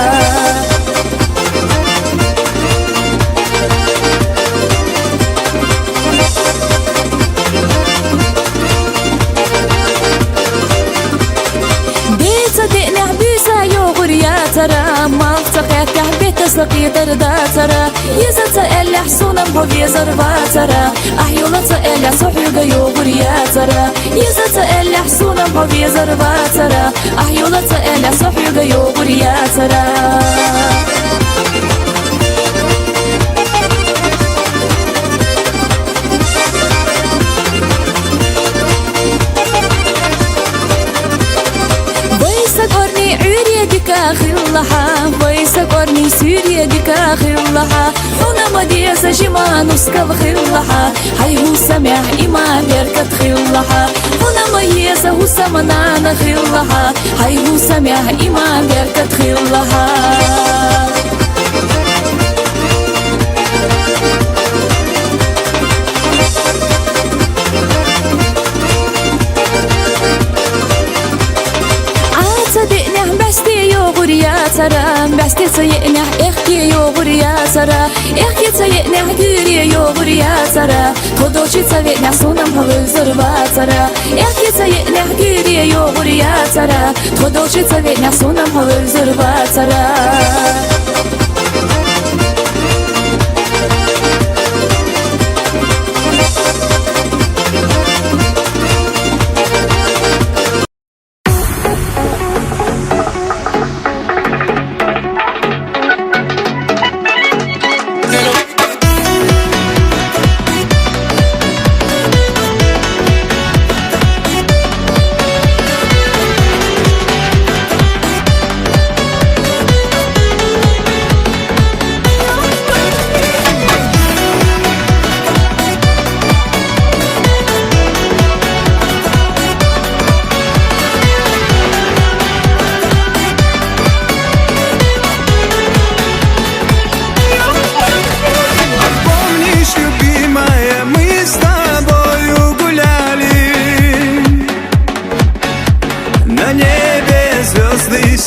ترى ما افتقيت بيت سقيت دا ترى يزت اللي حسونا بوفي زربا ترى احيولت اللي صحيو يوغر يا ترى يزت اللي حسونا بوفي زربا ترى احيولت اللي صحيو يوغر يا ترى خلها ويسكرني سوريا ديكا خلها حنا مديسة جما نسكب خلها هاي هو سمع إما بيركت خلها حنا مديسة هو سمنانا خلها هاي هو سمع إما بيركت خلها سرا بستي تسيئنا اختي يوغر يا سرا اختي تسيئنا غيري يوغر يا سرا تودوشي تسيئنا سونم هول زربا سرا اختي تسيئنا غيري يوغر يا سرا تودوشي تسيئنا سونم هول زربا سرا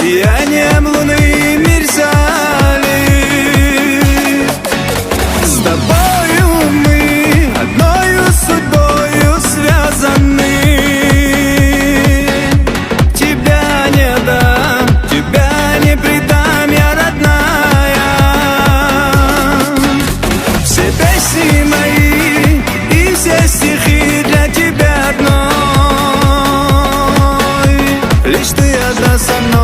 сиянием луны мерцали. С тобою мы одною судьбою связаны. Тебя не дам, тебя не предам, я родная. Все песни мои и все стихи для тебя одной. Лишь ты одна со мной.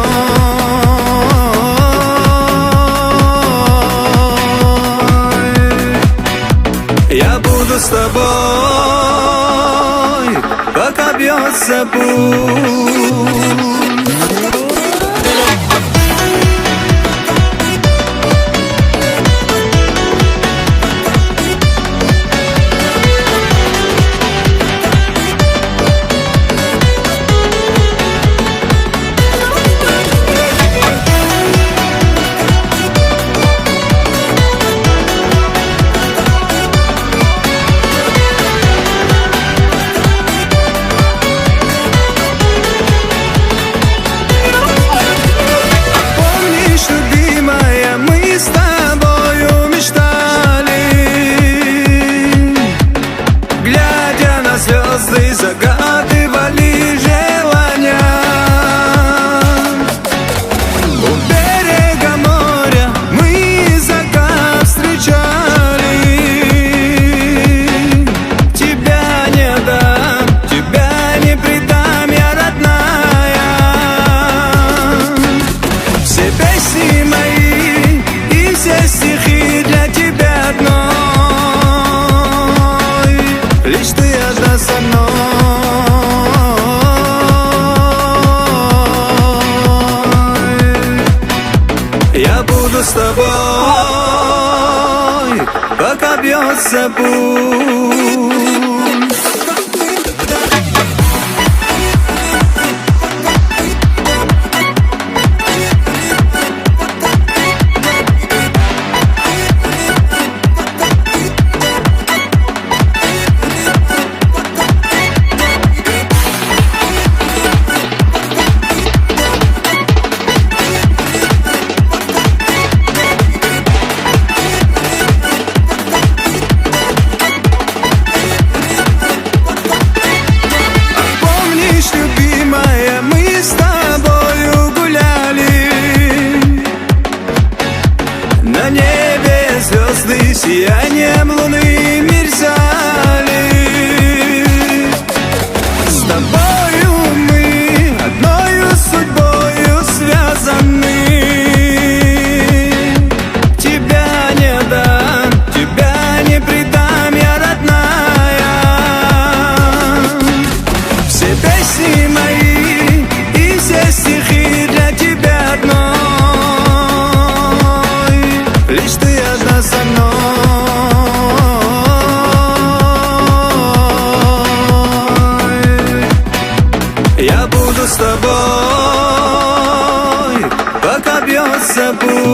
Я буду с тобой, пока бьется путь. Звезды загадывали желания. У берега моря мы закат встречали. Тебя не дам, тебя не предам, я родная. Все песни мои и все стихи для тебя одной. Лишь ты одна со мной. Я буду с тобой, пока бьется путь. بو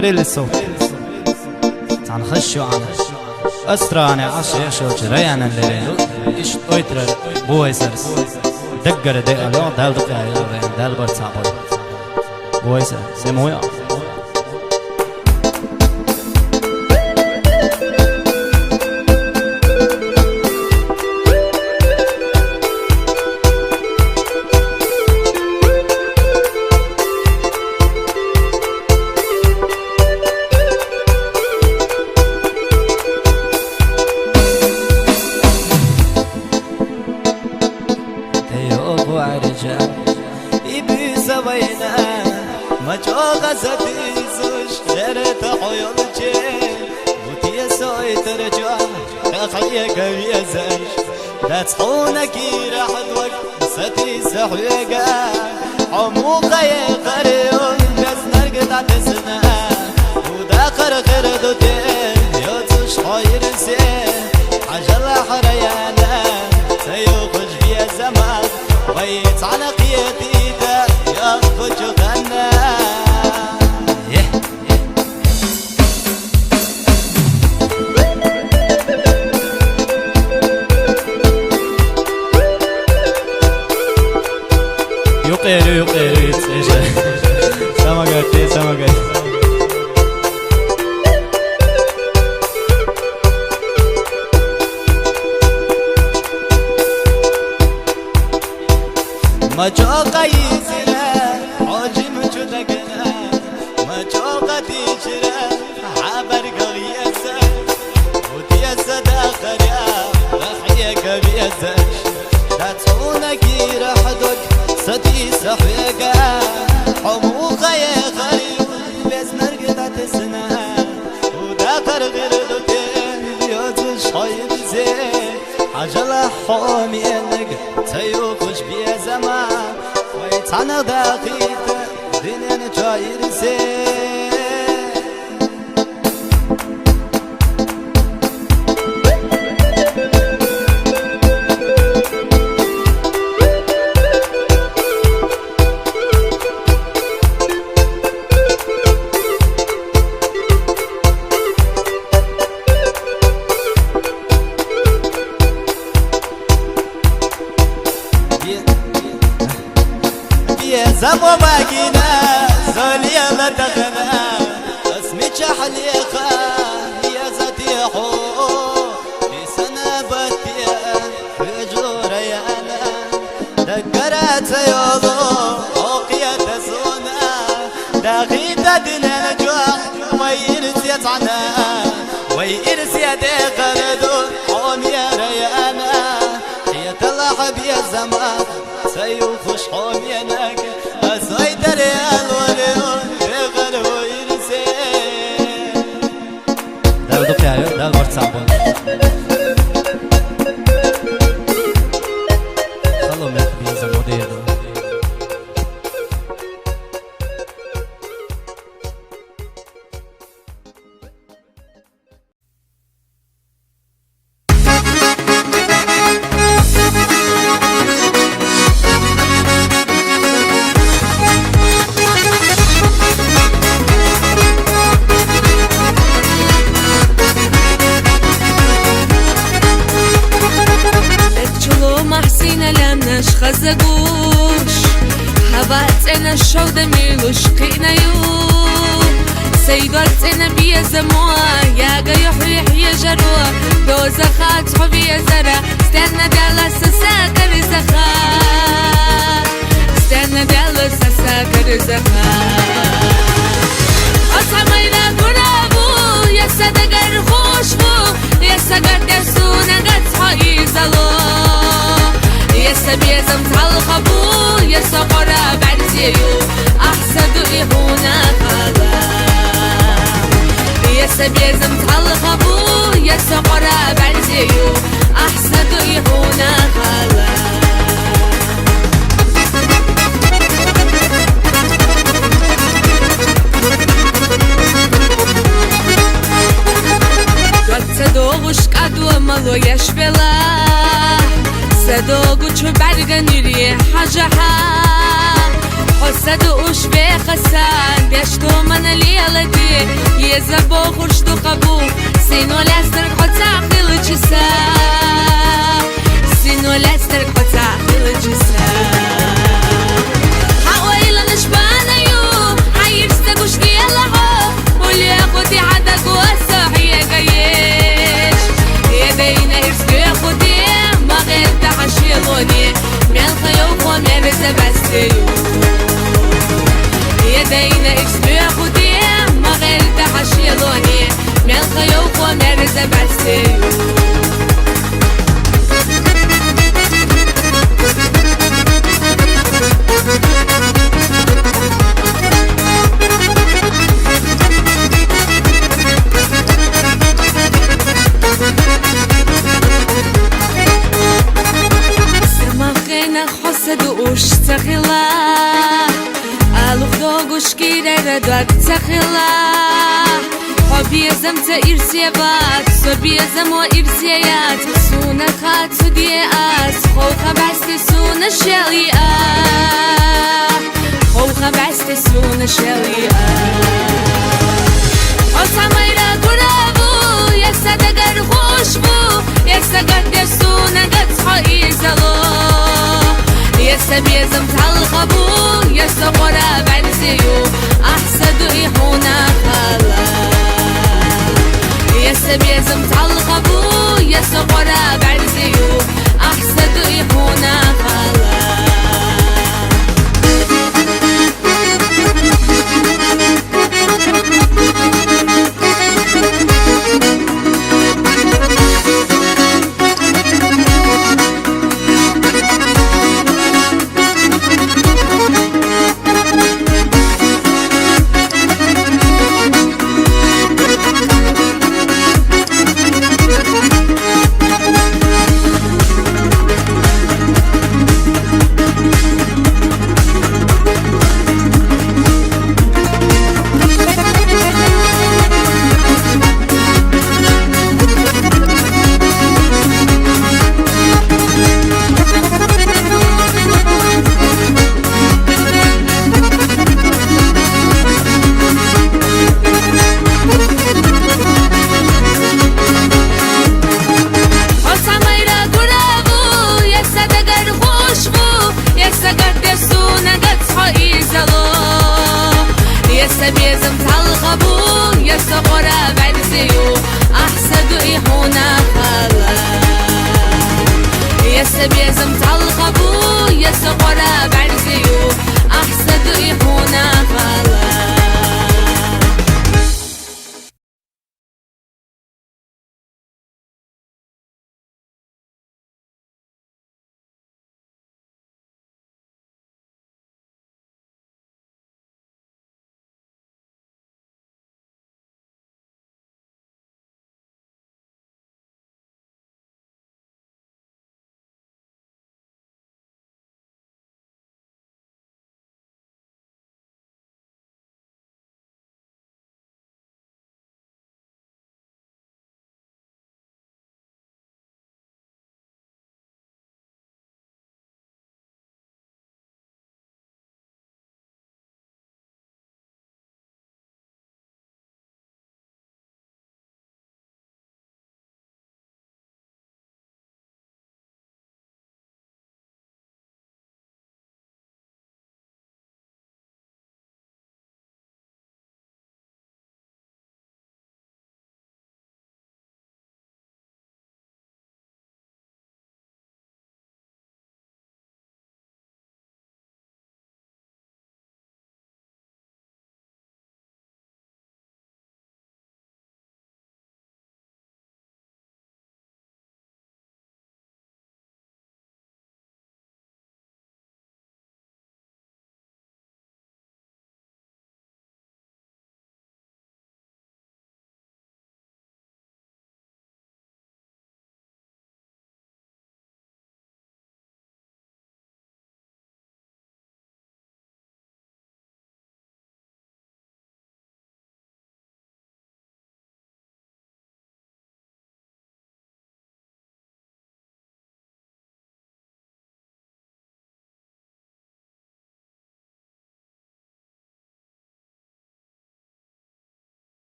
Allez les sons.
عن خشوا عن أسراني عشي شوش ريانا الليلو إيش أويتر بويسرس دقر دي ألو دال دقا يلوين دال برصابو بويسر سمويا
تحونك راحتك ستي سحويقا عموقا يقريون بس نرقط تسنى وداخر خردوتين يوتش خير سين عجل حريانا سيوخش بيا زمان ويت على قيتي دا يخش غنى
يقيرو سماقاتي
ما جوقا يسرا عجم جدقنا ما جوقا تيجرا عبر قليسا وديسا داخر يا رخيك بيساش لا تحونك راحتك ستي سحويقا حموقا يا غريب بس نرقط تسنى وداخر غردوتين يوتش خير زين عجل حومي انك سيوخش بيا زمان ويتعنى داخيت دنيا جاير زين زمو باقينا زوليا لا تغنى اسمي حليقة يا زتيحو في سنة باتيا في جوريانا دقرات يوضو اوقيا تزونا داغيتا دينا نجوح ويرسي عنا ويرسي دقردو حوم يا ريانا هي تلحب يا زمان سيوفش حوم يناك أسويتر يا الوليون يغلب ويرسي
دال دقيا دال برصابو خلو ميك بيزا موديدو
خزقوش حبات انا الشودة ميلوش قينا يو سيدات انا بيا زموا يا قيح يا جروا دوزخات حبي يا زرا استنى دالا سساكر زخا استنى دالا سساكر زخا أصحابينا قرابو يا صدقر خوش بو يا صدقر درسونا قد صحي زلو يا سبيزم تالخبو يا سقرا بعديو أحسد إهونا خلا يا سبيزم تالخبو يا سقرا بعديو أحسد إهونا خلا صدوغش قدو مالو يشبلا صدوغو چو برگنیری حجها حسدوش بخسان بیش شتو من ليلتي يزبو خرشتو قبو سينو لاسترك حتى خيل جسا سينو لاسترك حتى خيل جسا حاويل نشبانا يو عاير ستاقوش ديالها واللي اخوتي عدك واسح يا قيش يا بينا ارسكو يا خودي ما غير تحشيلوني من خيوخ ومن بزبستيو يا بينا ارسكو يا خودي ما غير تحشيلوني من خيوخ ومن بزبستيو وش تخلا ألوخ دوغوش كيرا دوك تخلا حبي زمت إرسيبات صبي زمو إرسيات سونا خات سديات خوخا بست سونا شليات خوخا بست سونا شليات أصاميرا قرابو يسادقر خوشبو يساقد سونا قد حقي زلو يسبيزم تعلقبو يسقرا بعدسيو أحسد إيحونا خلا يسبيزم تعلقبو يسقرا بعدسيو أحسد إيحونا خلا